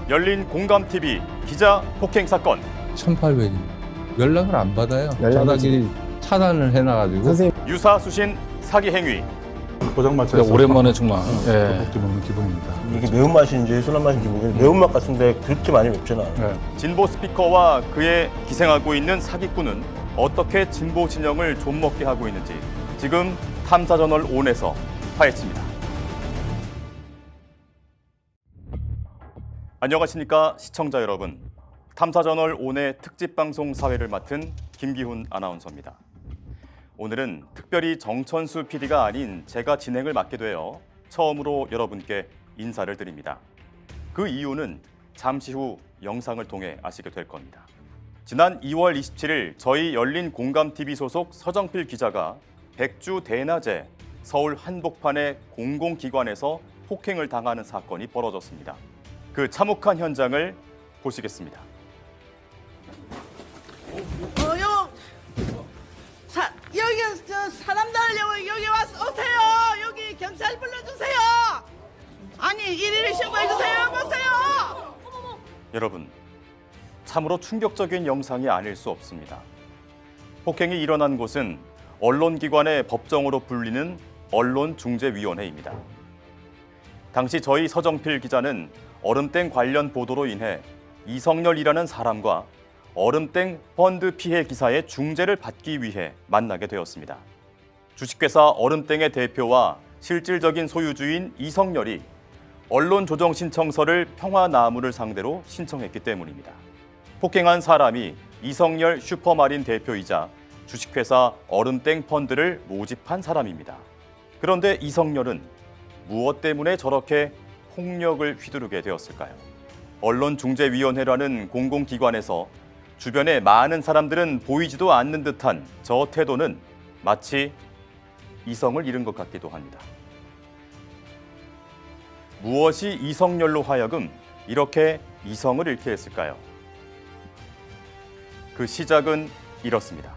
열린 공감TV 기자 폭행 사건. 1,800이 연락을 안 받아요. 전화기 차단을 해놔가지고. 선생님 유사 수신 사기 행위. 포장마차에서 오랜만에 정말 떡볶이 먹는 기분입니다. 이게 매운맛인지 순한 맛인지 모르겠는데 매운맛 같은데 그렇게 많이 맵진 않아요. 진보 스피커와 그에 기생하고 있는 사기꾼은 어떻게 진보 진영을 좀먹게 하고 있는지 지금 탐사저널 온에서 파헤칩니다. 안녕하십니까 시청자 여러분. 탐사저널 온의 특집방송 사회를 맡은 김기훈 아나운서입니다. 오늘은 특별히 정천수 PD가 아닌 제가 진행을 맡게 되어 처음으로 여러분께 인사를 드립니다. 그 이유는 잠시 후 영상을 통해 아시게 될 겁니다. 지난 2월 27일 저희 열린 공감TV 소속 서정필 기자가 백주 대낮에 서울 한복판의 공공기관에서 폭행을 당하는 사건이 벌어졌습니다. 그 참혹한 현장을 보시겠습니다. 여기 사람들 여기 와서 오세요. 여기 경찰 불러주세요. 아니 112 신고해주세요. 보세요. 여러분, 참으로 충격적인 영상이 아닐 수 없습니다. 폭행이 일어난 곳은 언론기관의 법정으로 불리는 언론중재위원회입니다. 당시 저희 서정필 기자는 얼음땡 관련 보도로 인해 이성열이라는 사람과 얼음땡 펀드 피해 기사의 중재를 받기 위해 만나게 되었습니다. 주식회사 얼음땡의 대표와 실질적인 소유주인 이성열이 언론 조정 신청서를 평화나무를 상대로 신청했기 때문입니다. 폭행한 사람이 이성열 슈퍼마린 대표이자 주식회사 얼음땡 펀드를 모집한 사람입니다. 그런데 이성열은 무엇 때문에 저렇게 폭력을 휘두르게 되었을까요? 언론중재위원회라는 공공기관에서 주변에 많은 사람들은 보이지도 않는 듯한 저 태도는 마치 이성을 잃은 것 같기도 합니다. 무엇이 이성열로 하여금 이렇게 이성을 잃게 했을까요? 그 시작은 이렇습니다.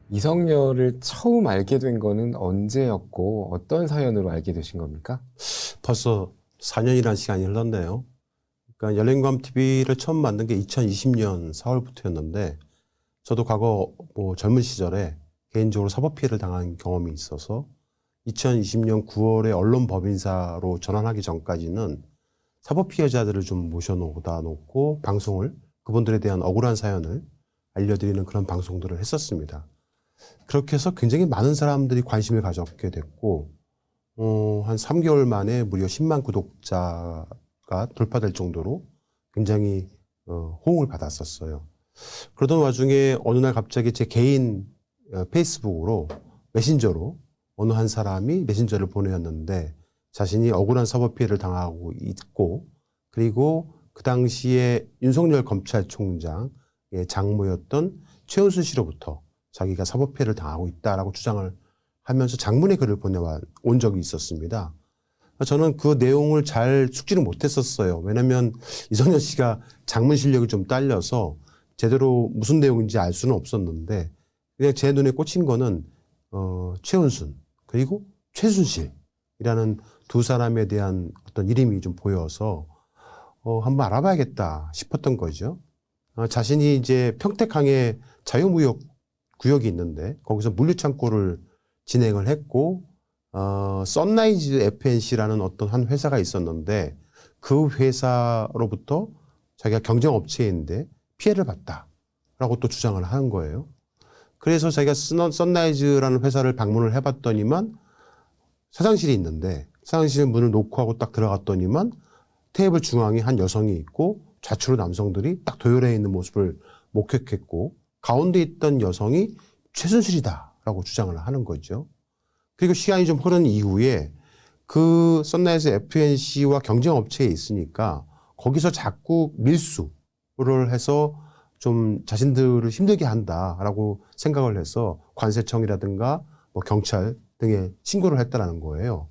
이성열을 처음 알게 된 거는 언제였고 어떤 사연으로 알게 되신 겁니까? 벌써 4년이라는 시간이 흘렀네요. 그러니까 열린공감TV를 처음 만든 게 2020년 4월부터였는데 저도 과거 젊은 시절에 개인적으로 사법 피해를 당한 경험이 있어서 2020년 9월에 언론법인사로 전환하기 전까지는 사법 피해자들을 좀 모셔놓다 놓고 방송을 그분들에 대한 억울한 사연을 알려드리는 그런 방송들을 했었습니다. 그렇게 해서 굉장히 많은 사람들이 관심을 가졌게 됐고 한 3개월 만에 무려 10만 구독자가 돌파될 정도로 굉장히 호응을 받았었어요. 그러던 와중에 어느 날 갑자기 제 개인 페이스북으로 메신저로 어느 한 사람이 메신저를 보내었는데 자신이 억울한 사법 피해를 당하고 있고 그리고 그 당시에 윤석열 검찰총장의 장모였던 최은순 씨로부터 자기가 사법 피해를 당하고 있다라고 주장을 하면서 장문의 글을 보내온 적이 있었습니다. 저는 그 내용을 잘 숙지를 못했었어요. 왜냐하면 이성열 씨가 장문 실력이 좀 딸려서 제대로 무슨 내용인지 알 수는 없었는데 그냥 제 눈에 꽂힌 거는 최은순 그리고 최순실이라는 두 사람에 대한 어떤 이름이 좀 보여서 한번 알아봐야겠다 싶었던 거죠. 자신이 이제 평택항에 자유무역 구역이 있는데 거기서 물류창고를 진행을 했고 선라이즈 FNC라는 어떤 한 회사가 있었는데 그 회사로부터 자기가 경쟁업체인데 피해를 봤다라고 또 주장을 하는 거예요. 그래서 자기가 선라이즈라는 회사를 방문을 해봤더니만 사장실이 있는데 사장실 문을 놓고 하고 딱 들어갔더니만 테이블 중앙에 한 여성이 있고 좌측으로 남성들이 딱 도열해 있는 모습을 목격했고 가운데 있던 여성이 최순실이다라고 주장을 하는 거죠. 그리고 시간이 좀 흐른 이후에 그 선라이즈 FNC와 경쟁업체에 있으니까 거기서 자꾸 밀수를 해서 좀 자신들을 힘들게 한다라고 생각을 해서 관세청이라든가 뭐 경찰 등에 신고를 했다라는 거예요.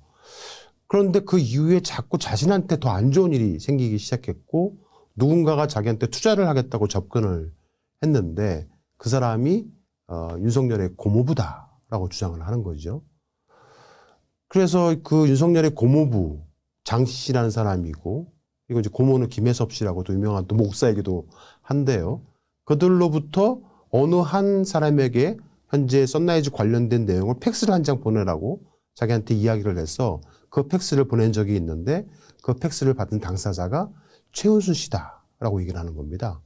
그런데 그 이후에 자꾸 자신한테 더 안 좋은 일이 생기기 시작했고 누군가가 자기한테 투자를 하겠다고 접근을 했는데 그 사람이 윤석열의 고모부다라고 주장을 하는 거죠. 그래서 그 윤석열의 고모부 장 씨라는 사람이고 이거 이제 고모는 김혜섭 씨라고도 유명한 또 목사이기도 한데요. 그들로부터 어느 한 사람에게 현재 선라이즈 관련된 내용을 팩스를 한 장 보내라고 자기한테 이야기를 해서 그 팩스를 보낸 적이 있는데 그 팩스를 받은 당사자가 최은순 씨다라고 얘기를 하는 겁니다.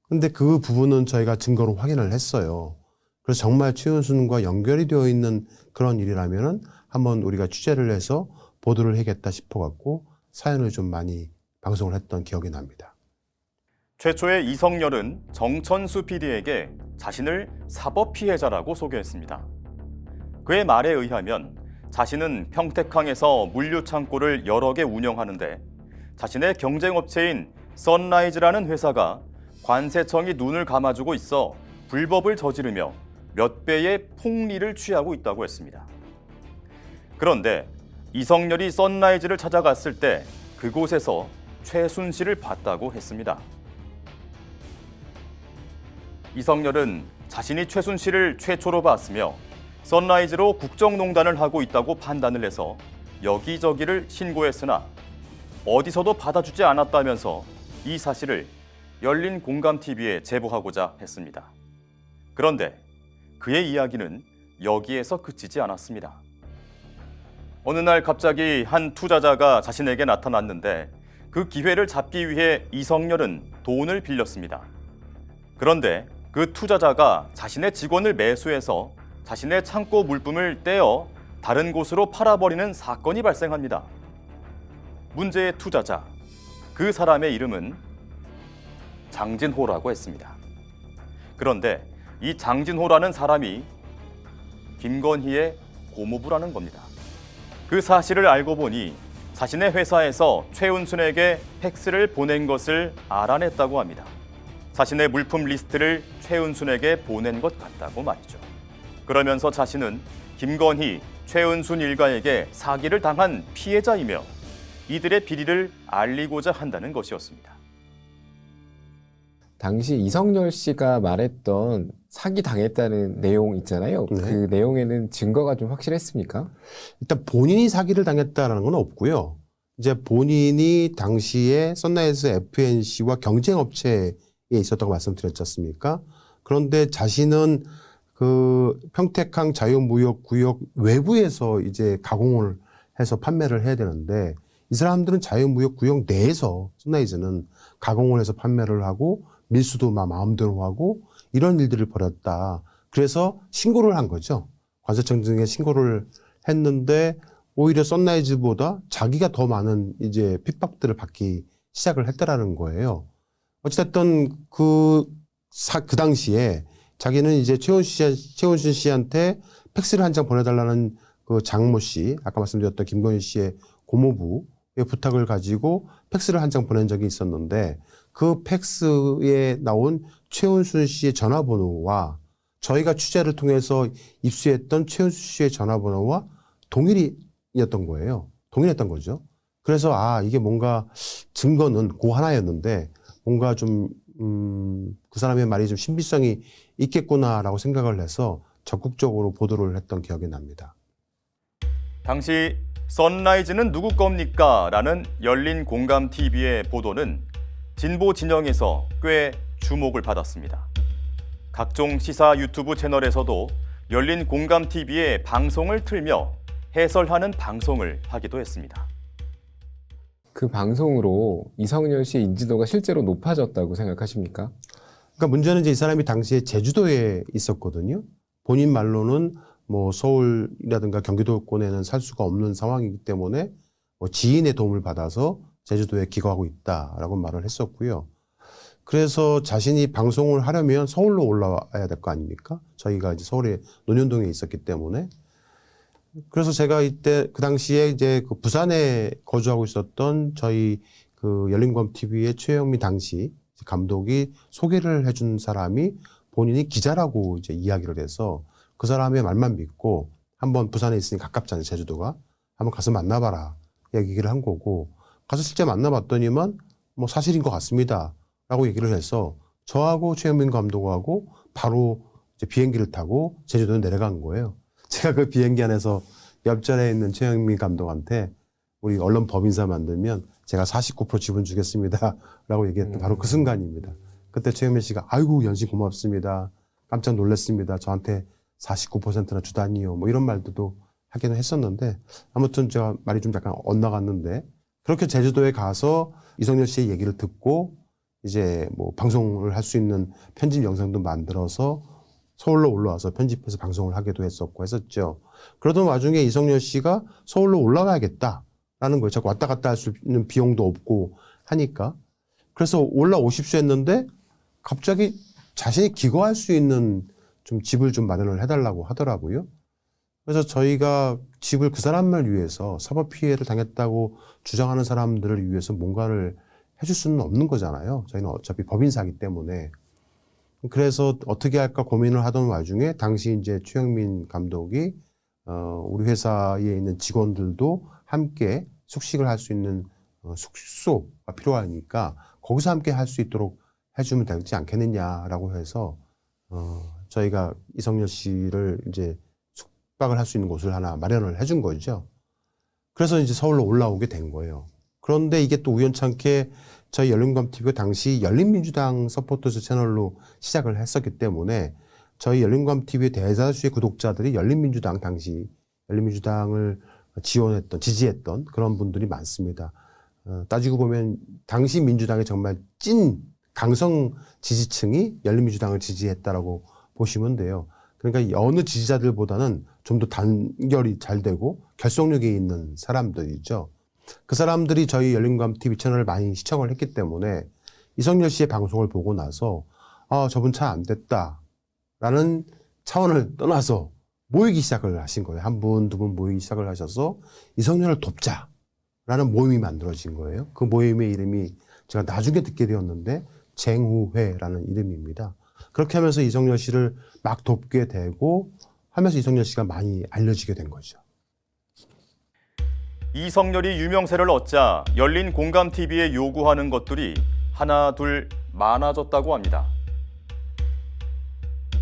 근데 그 부분은 저희가 증거로 확인을 했어요. 그래서 정말 최은순과 연결이 되어 있는 그런 일이라면은 한번 우리가 취재를 해서 보도를 해야겠다 싶어갖고 사연을 좀 많이 방송을 했던 기억이 납니다. 최초의 이성열은 정천수 PD에게 자신을 사법 피해자라고 소개했습니다. 그의 말에 의하면 자신은 평택항에서 물류 창고를 여러 개 운영하는데 자신의 경쟁업체인 선라이즈라는 회사가 관세청이 눈을 감아주고 있어 불법을 저지르며 몇 배의 폭리를 취하고 있다고 했습니다. 그런데 이성열이 선라이즈를 찾아갔을 때 그곳에서 최순 씨를 봤다고 했습니다. 이성열은 자신이 최순 씨를 최초로 봤으며 선라이즈로 국정농단을 하고 있다고 판단을 해서 여기저기를 신고했으나 어디서도 받아주지 않았다면서 이 사실을 열린 공감TV에 제보하고자 했습니다. 그런데 그의 이야기는 여기에서 그치지 않았습니다. 어느 날 갑자기 한 투자자가 자신에게 나타났는데 그 기회를 잡기 위해 이성열은 돈을 빌렸습니다. 그런데 그 투자자가 자신의 직원을 매수해서 자신의 창고 물품을 떼어 다른 곳으로 팔아버리는 사건이 발생합니다. 문제의 투자자, 그 사람의 이름은 장진호라고 했습니다. 그런데 이 장진호라는 사람이 김건희의 고모부라는 겁니다. 그 사실을 알고 보니 자신의 회사에서 최은순에게 팩스를 보낸 것을 알아냈다고 합니다. 자신의 물품 리스트를 최은순에게 보낸 것 같다고 말이죠. 그러면서 자신은 김건희, 최은순 일가에게 사기를 당한 피해자이며 이들의 비리를 알리고자 한다는 것이었습니다. 당시 이성열 씨가 말했던 사기 당했다는 내용 있잖아요. 네. 그 내용에는 증거가 좀 확실했습니까? 일단 본인이 사기를 당했다는 건 없고요. 이제 본인이 당시에 선라이즈 FNC와 경쟁업체에 있었다고 말씀드렸지 않습니까? 그런데 자신은 그 평택항 자유무역구역 외부에서 이제 가공을 해서 판매를 해야 되는데 이 사람들은 자유무역구역 내에서 선라이즈는 가공을 해서 판매를 하고 밀수도 마음대로 하고 이런 일들을 벌였다. 그래서 신고를 한 거죠. 관세청 등에 신고를 했는데 오히려 선라이즈보다 자기가 더 많은 이제 핍박들을 받기 시작을 했다라는 거예요. 어찌됐든 그 당시에 자기는 이제 최은순 씨한테 팩스를 한 장 보내달라는 그 장모 씨, 아까 말씀드렸던 김건희 씨의 고모부의 부탁을 가지고 팩스를 한 장 보낸 적이 있었는데 그 팩스에 나온 최은순 씨의 전화번호와 저희가 취재를 통해서 입수했던 최은순 씨의 전화번호와 동일이었던 거예요. 동일했던 거죠. 그래서 이게 뭔가 증거는 그 하나였는데 뭔가 좀 그 사람의 말이 좀 신빙성이 있겠구나라고 생각을 해서 적극적으로 보도를 했던 기억이 납니다. 당시 선라이즈는 누구 겁니까? 라는 열린 공감TV의 보도는 진보 진영에서 꽤 주목을 받았습니다. 각종 시사 유튜브 채널에서도 열린 공감TV의 방송을 틀며 해설하는 방송을 하기도 했습니다. 그 방송으로 이성열 씨의 인지도가 실제로 높아졌다고 생각하십니까? 그러니까 문제는 이제 이 사람이 당시에 제주도에 있었거든요. 본인 말로는 뭐 서울이라든가 경기도권에는 살 수가 없는 상황이기 때문에 뭐 지인의 도움을 받아서 제주도에 기거하고 있다라고 말을 했었고요. 그래서 자신이 방송을 하려면 서울로 올라와야 될 거 아닙니까? 저희가 이제 서울에 논현동에 있었기 때문에. 그래서 제가 이때 그 당시에 이제 그 부산에 거주하고 있었던 저희 그 열린공감TV의 최영미 당시 감독이 소개를 해준 사람이 본인이 기자라고 이제 이야기를 해서 그 사람의 말만 믿고 한번 부산에 있으니 가깝잖아요, 제주도가. 한번 가서 만나봐라. 얘기를 한 거고, 가서 실제 만나봤더니만 뭐 사실인 것 같습니다. 라고 얘기를 해서 저하고 최영민 감독하고 바로 이제 비행기를 타고 제주도에 내려간 거예요. 제가 그 비행기 안에서 옆자리에 있는 최영민 감독한테 우리 언론 법인사 만들면 제가 49% 지분 주겠습니다. 라고 얘기했던 바로 그 순간입니다. 그때 최영민 씨가 아이고 연신 고맙습니다. 깜짝 놀랐습니다. 저한테 49%나 주다니요. 뭐 이런 말도 하기는 했었는데 아무튼 제가 말이 좀 약간 엇나갔는데 그렇게 제주도에 가서 이성열 씨의 얘기를 듣고 이제 뭐 방송을 할 수 있는 편집 영상도 만들어서 서울로 올라와서 편집해서 방송을 하기도 했었고 했었죠. 그러던 와중에 이성열 씨가 서울로 올라가야겠다라는 거예요. 자꾸 왔다 갔다 할 수 있는 비용도 없고 하니까. 그래서 올라오십시오 했는데 갑자기 자신이 기거할 수 있는 좀 집을 좀 마련을 해달라고 하더라고요. 그래서 저희가 집을 그 사람을 위해서 사법 피해를 당했다고 주장하는 사람들을 위해서 뭔가를 해줄 수는 없는 거잖아요. 저희는 어차피 법인사기 때문에. 그래서 어떻게 할까 고민을 하던 와중에 당시 이제 최영민 감독이 우리 회사에 있는 직원들도 함께 숙식을 할 수 있는 숙소가 필요하니까 거기서 함께 할 수 있도록 해주면 되지 않겠느냐라고 해서 저희가 이성열 씨를 이제 숙박을 할 수 있는 곳을 하나 마련을 해준 거죠. 그래서 이제 서울로 올라오게 된 거예요. 그런데 이게 또 우연찮게 저희 열린광TV가 당시 열린민주당 서포터즈 채널로 시작을 했었기 때문에 저희 열린광TV의 대다수의 구독자들이 열린민주당 당시 열린민주당을 지지했던 그런 분들이 많습니다. 따지고 보면 당시 민주당의 정말 찐 강성 지지층이 열린민주당을 지지했다라고 보시면 돼요. 그러니까 어느 지지자들보다는 좀 더 단결이 잘 되고 결속력이 있는 사람들이죠. 그 사람들이 저희 열린광TV 채널을 많이 시청을 했기 때문에 이성열 씨의 방송을 보고 나서 저분 참 안 됐다라는 차원을 떠나서 모이기 시작을 하신 거예요. 한 분, 두 분 모이기 시작을 하셔서 이성열을 돕자라는 모임이 만들어진 거예요. 그 모임의 이름이 제가 나중에 듣게 되었는데 쟁후회라는 이름입니다. 그렇게 하면서 이성열 씨를 막 돕게 되고 하면서 이성열 씨가 많이 알려지게 된 거죠. 이성열이 유명세를 얻자 열린 공감TV에 요구하는 것들이 하나 둘 많아졌다고 합니다.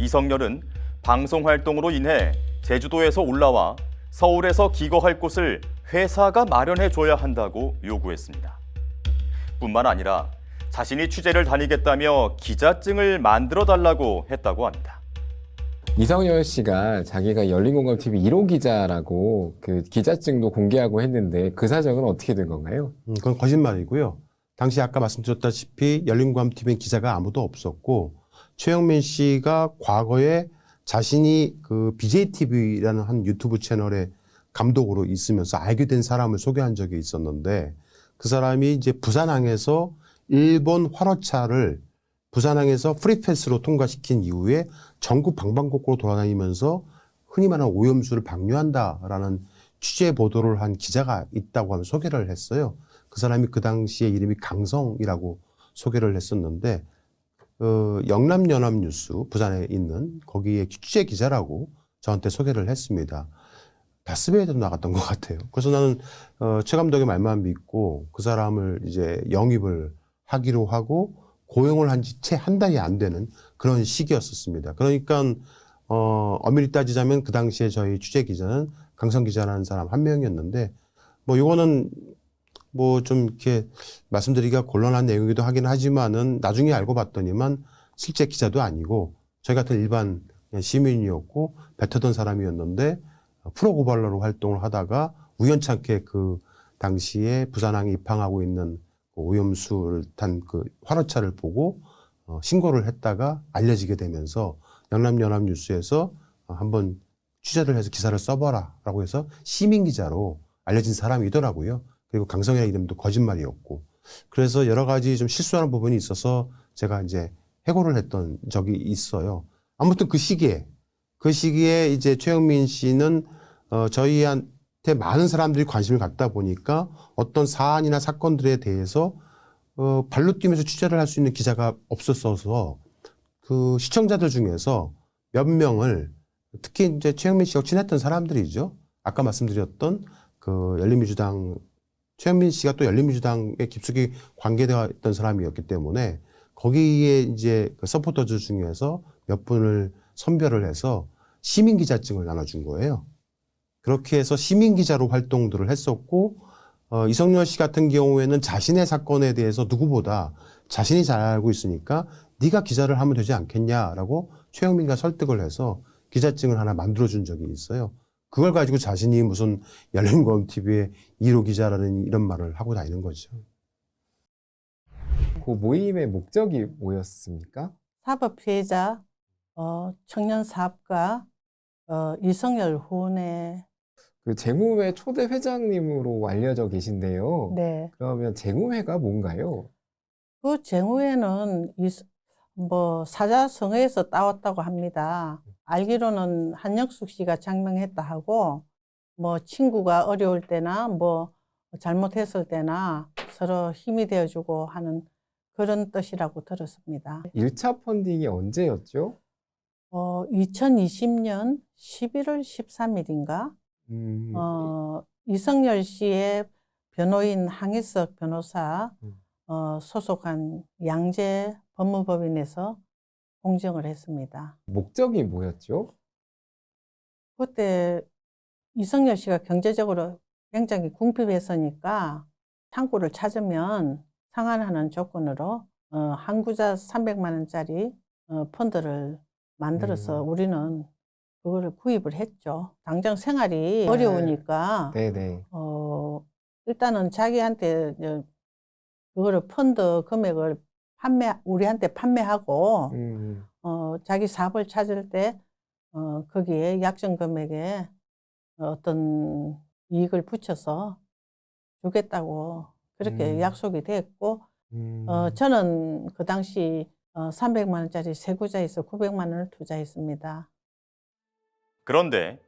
이성열은 방송 활동으로 인해 제주도에서 올라와 서울에서 기거할 곳을 회사가 마련해줘야 한다고 요구했습니다. 뿐만 아니라 자신이 취재를 다니겠다며 기자증을 만들어달라고 했다고 합니다. 이성열 씨가 자기가 열린공감TV 1호 기자라고 그 기자증도 공개하고 했는데 그 사정은 어떻게 된 건가요? 그건 거짓말이고요. 당시 아까 말씀드렸다시피 열린광TV는 기자가 아무도 없었고 최영민 씨가 과거에 자신이 그 BJTV라는 한 유튜브 채널의 감독으로 있으면서 알게 된 사람을 소개한 적이 있었는데 그 사람이 이제 부산항에서 일본 화로차를 부산항에서 프리패스로 통과시킨 이후에 전국 방방곡곡으로 돌아다니면서 흔히 말하는 오염수를 방류한다라는 취재 보도를 한 기자가 있다고 하면 소개를 했어요. 그 사람이 그 당시에 이름이 강성이라고 소개를 했었는데 영남연합뉴스 부산에 있는 거기에 취재 기자라고 저한테 소개를 했습니다. 다스베이드도 나갔던 것 같아요. 그래서 나는 최 감독의 말만 믿고 그 사람을 이제 영입을 하기로 하고 고용을 한 지 채 한 달이 안 되는 그런 시기였었습니다. 그러니까 엄밀히 따지자면 그 당시에 저희 취재 기자는 강성 기자라는 사람 한 명이었는데 뭐 이거는 뭐 좀 이렇게 말씀드리기가 곤란한 내용이기도 하긴 하지만은 나중에 알고 봤더니만 실제 기자도 아니고 저희 같은 일반 그냥 시민이었고 뱉어던 사람이었는데 프로고발러로 활동을 하다가 우연찮게 그 당시에 부산항에 입항하고 있는 오염수를 탄 그 화로차를 보고 신고를 했다가 알려지게 되면서 영남연합뉴스에서 한번 취재를 해서 기사를 써봐라라고 해서 시민 기자로 알려진 사람이더라고요. 그리고 강성이라는 이름도 거짓말이었고 그래서 여러 가지 좀 실수하는 부분이 있어서 제가 이제 해고를 했던 적이 있어요. 아무튼 그 시기에 이제 최영민 씨는 저희한테 많은 사람들이 관심을 갖다 보니까 어떤 사안이나 사건들에 대해서 발로 뛰면서 취재를 할 수 있는 기자가 없었어서 그 시청자들 중에서 몇 명을 특히 이제 최영민 씨와 친했던 사람들이죠. 아까 말씀드렸던 그 열린민주당 최영민 씨가 또 열린민주당에 깊숙이 관계되어 있던 사람이었기 때문에 거기에 이제 그 서포터즈 중에서 몇 분을 선별을 해서 시민 기자증을 나눠준 거예요. 그렇게 해서 시민 기자로 활동들을 했었고 이성열 씨 같은 경우에는 자신의 사건에 대해서 누구보다 자신이 잘 알고 있으니까 네가 기자를 하면 되지 않겠냐라고 최영민과 설득을 해서 기자증을 하나 만들어준 적이 있어요. 그걸 가지고 자신이 무슨 열린공감TV의 1호 기자라는 이런 말을 하고 다니는 거죠. 그 모임의 목적이 뭐였습니까? 사법 피해자, 청년 사업가, 이성열 후원회. 그 쟁후회 초대 회장님으로 알려져 계신데요. 네. 그러면 쟁후회가 뭔가요? 그 쟁후회는 사자성어에서 따왔다고 합니다. 알기로는 한영숙 씨가 장명했다 하고, 친구가 어려울 때나 잘못했을 때나 서로 힘이 되어주고 하는 그런 뜻이라고 들었습니다. 1차 펀딩이 언제였죠? 2020년 11월 13일인가? 이성열 씨의 변호인 항희석 변호사 소속한 양재 법무법인에서 공정을 했습니다. 목적이 뭐였죠? 그때 이성열 씨가 경제적으로 굉장히 궁핍했으니까 창구를 찾으면 상환하는 조건으로 한 구자 300만 원짜리 펀드를 만들어서 우리는 그거를 구입을 했죠. 당장 생활이 어려우니까 네네. 일단은 자기한테 그거를 펀드 금액을 우리한테 판매하고 자기 사업을 찾을 때 거기에 약정 금액에 어떤 이익을 붙여서 주겠다고 그렇게 약속이 됐고 저는 그 당시 300만 원짜리 세 구자에서 900만 원을 투자했습니다. 그런데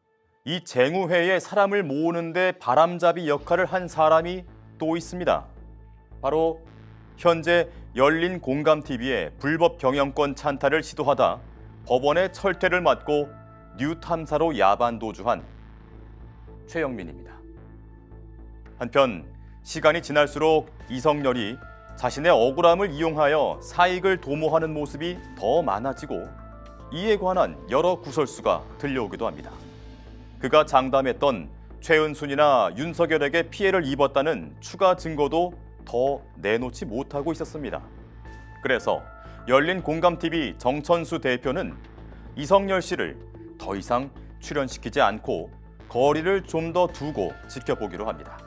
이 쟁후회에 사람을 모으는데 바람잡이 역할을 한 사람이 또 있습니다. 바로 현재 열린공감TV의 불법 경영권 찬탈을 시도하다 법원의 철퇴를 맞고 뉴탐사로 야반 도주한 최영민입니다. 한편 시간이 지날수록 이성열이 자신의 억울함을 이용하여 사익을 도모하는 모습이 더 많아지고 이에 관한 여러 구설수가 들려오기도 합니다. 그가 장담했던 최은순이나 윤석열에게 피해를 입었다는 추가 증거도 더 내놓지 못하고 있었습니다. 그래서 열린공감TV 정천수 대표는 이성열 씨를 더 이상 출연시키지 않고 거리를 좀 더 두고 지켜보기로 합니다.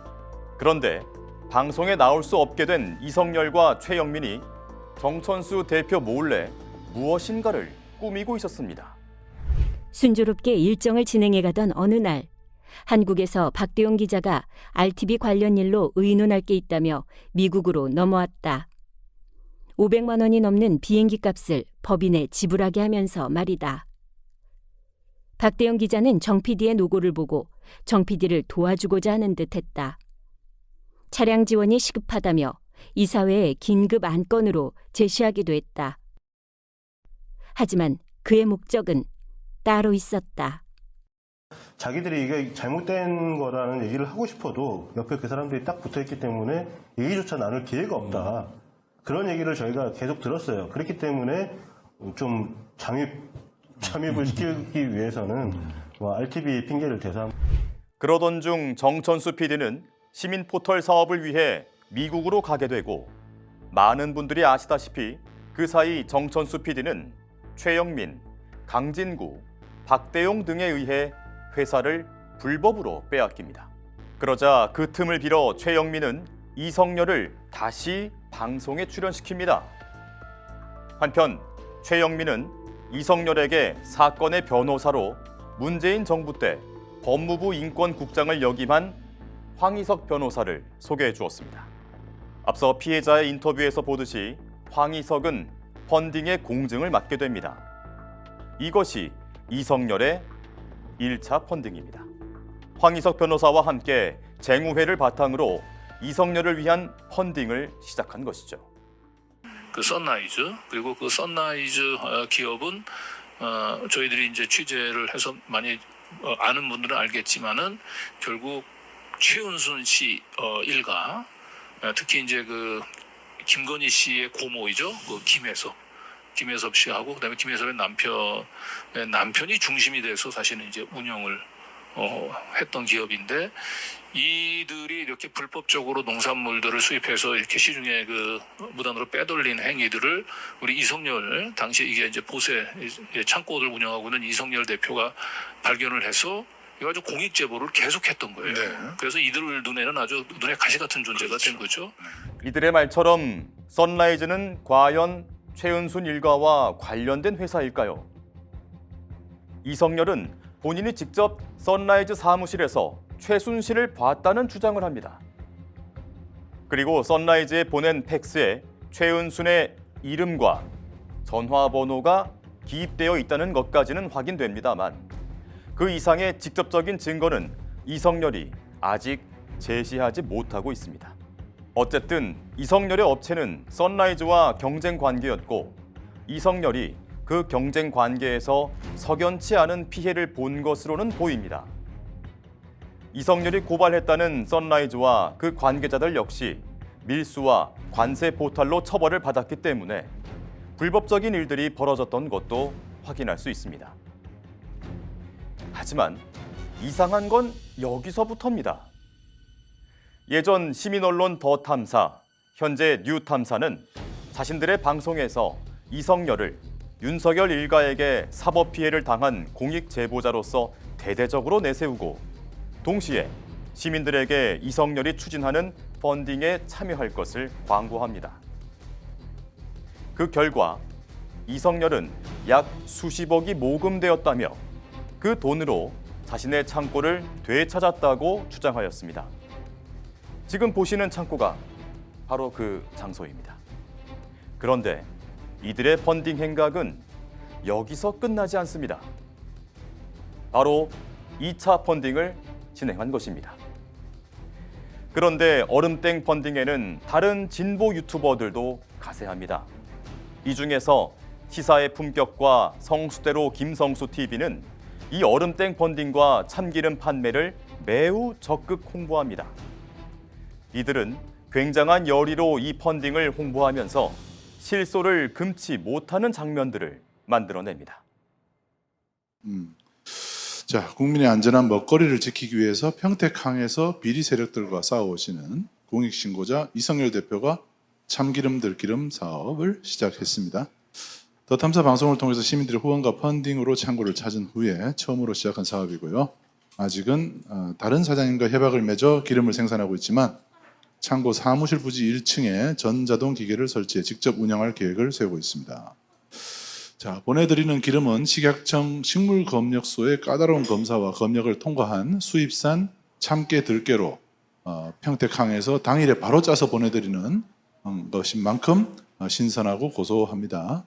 그런데 방송에 나올 수 없게 된 이성열과 최영민이 정천수 대표 몰래 무엇인가를 꾸미고 있었습니다. 순조롭게 일정을 진행해가던 어느 날 한국에서 박대용 기자가 RTV 관련 일로 의논할 게 있다며 미국으로 넘어왔다. 500만 원이 넘는 비행기 값을 법인에 지불하게 하면서 말이다. 박대용 기자는 정 PD의 노고를 보고 정 PD를 도와주고자 하는 듯했다. 차량 지원이 시급하다며 이사회에 긴급 안건으로 제시하기도 했다. 하지만 그의 목적은 따로 있었다. 자기들이 이게 잘못된 거라는 얘기를 하고 싶어도 옆에 그 사람들이 딱 붙어있기 때문에 얘기조차 나눌 기회가 없다. 그런 얘기를 저희가 계속 들었어요. 그렇기 때문에 좀 잠입을 시키기 위해서는 RTV 핑계를 대서. 그러던 중 정천수 PD는 시민 포털 사업을 위해 미국으로 가게 되고 많은 분들이 아시다시피 그 사이 정천수 PD는 최영민, 강진구, 박대용 등에 의해 회사를 불법으로 빼앗깁니다. 그러자 그 틈을 빌어 최영민은 이성열을 다시 방송에 출연시킵니다. 한편 최영민은 이성열에게 사건의 변호사로 문재인 정부 때 법무부 인권국장을 역임한 황희석 변호사를 소개해 주었습니다. 앞서 피해자의 인터뷰에서 보듯이 황희석은 펀딩의 공증을 맡게 됩니다. 이것이 이성열의 1차 펀딩입니다. 황희석 변호사와 함께 쟁후회를 바탕으로 이성열을 위한 펀딩을 시작한 것이죠. 그 선라이즈, 그리고 그 선라이즈 기업은 저희들이 이제 취재를 해서 많이 아는 분들은 알겠지만은 결국 최은순 씨 일가, 특히 이제 그 김건희 씨의 고모이죠, 그 김혜섭 씨하고 그다음에 김혜섭의 남편이 중심이 돼서 사실은 이제 운영을 했던 기업인데, 이들이 이렇게 불법적으로 농산물들을 수입해서 이렇게 시중에 그 무단으로 빼돌린 행위들을 우리 이성열, 당시 이게 이제 보세 창고를 운영하고 있는 이성열 대표가 발견을 해서 이거 아주 공익 제보를 계속했던 거예요. 그래서 이들 눈에는 아주 눈에 가시 같은 존재가 된 거죠. 이들의 말처럼 선라이즈는 과연 최은순 일가와 관련된 회사일까요? 이성열은 본인이 직접 선라이즈 사무실에서 최순실을 봤다는 주장을 합니다. 그리고 선라이즈에 보낸 팩스에 최은순의 이름과 전화번호가 기입되어 있다는 것까지는 확인됩니다만, 그 이상의 직접적인 증거는 이성열이 아직 제시하지 못하고 있습니다. 어쨌든 이성열의 업체는 선라이즈와 경쟁 관계였고, 이성열이 그 경쟁 관계에서 석연치 않은 피해를 본 것으로는 보입니다. 이성열이 고발했다는 선라이즈와 그 관계자들 역시 밀수와 관세 포탈로 처벌을 받았기 때문에 불법적인 일들이 벌어졌던 것도 확인할 수 있습니다. 하지만 이상한 건 여기서부터입니다. 예전 시민언론 더 탐사, 현재 뉴 탐사는 자신들의 방송에서 이성열을 윤석열 일가에게 사법 피해를 당한 공익 제보자로서 대대적으로 내세우고, 동시에 시민들에게 이성열이 추진하는 펀딩에 참여할 것을 광고합니다. 그 결과 이성열은 약 수십억이 모금되었다며 그 돈으로 자신의 창고를 되찾았다고 주장하였습니다. 지금 보시는 창고가 바로 그 장소입니다. 그런데 이들의 펀딩 행각은 여기서 끝나지 않습니다. 바로 2차 펀딩을 진행한 것입니다. 그런데 얼음땡 펀딩에는 다른 진보 유튜버들도 가세합니다. 이 중에서 시사의 품격과 성수대로 김성수 TV는 이 얼음땡 펀딩과 참기름 판매를 매우 적극 홍보합니다. 이들은 굉장한 열의로 이 펀딩을 홍보하면서 실소를 금치 못하는 장면들을 만들어냅니다. 자, 국민의 안전한 먹거리를 지키기 위해서 평택항에서 비리 세력들과 싸워오시는 공익신고자 이성열 대표가 참기름 들기름 사업을 시작했습니다. 더 탐사 방송을 통해서 시민들의 후원과 펀딩으로 창고를 찾은 후에 처음으로 시작한 사업이고요. 아직은 다른 사장님과 협약을 맺어 기름을 생산하고 있지만 창고 사무실 부지 1층에 전자동 기계를 설치해 직접 운영할 계획을 세우고 있습니다. 자, 보내드리는 기름은 식약청 식물검역소의 까다로운 검사와 검역을 통과한 수입산 참깨 들깨로 평택항에서 당일에 바로 짜서 보내드리는 것인 만큼 신선하고 고소합니다.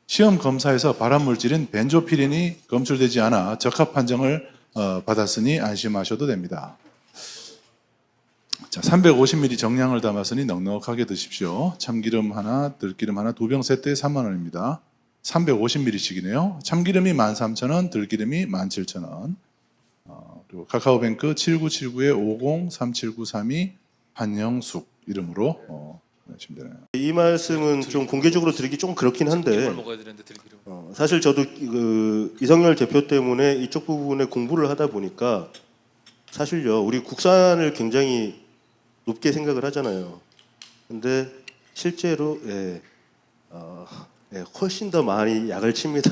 시험 검사에서 발암물질인 벤조피린이 검출되지 않아 적합 판정을 받았으니 안심하셔도 됩니다. 자, 350ml 정량을 담았으니 넉넉하게 드십시오. 참기름 하나, 들기름 하나, 2병 세트에 3만 원입니다. 350ml씩이네요. 참기름이 13,000원, 들기름이 17,000원. 그리고 카카오뱅크 7979-503793이 한영숙 이름으로 하시면 되네요. 이 말씀은 좀 공개적으로 드리기 좀 그렇긴 한데, 사실 저도 그 이성열 대표 때문에 이쪽 부분에 공부를 하다 보니까 사실요, 우리 국산을 굉장히 높게 생각을 하잖아요. 근데 실제로 훨씬 더 많이 약을 칩니다.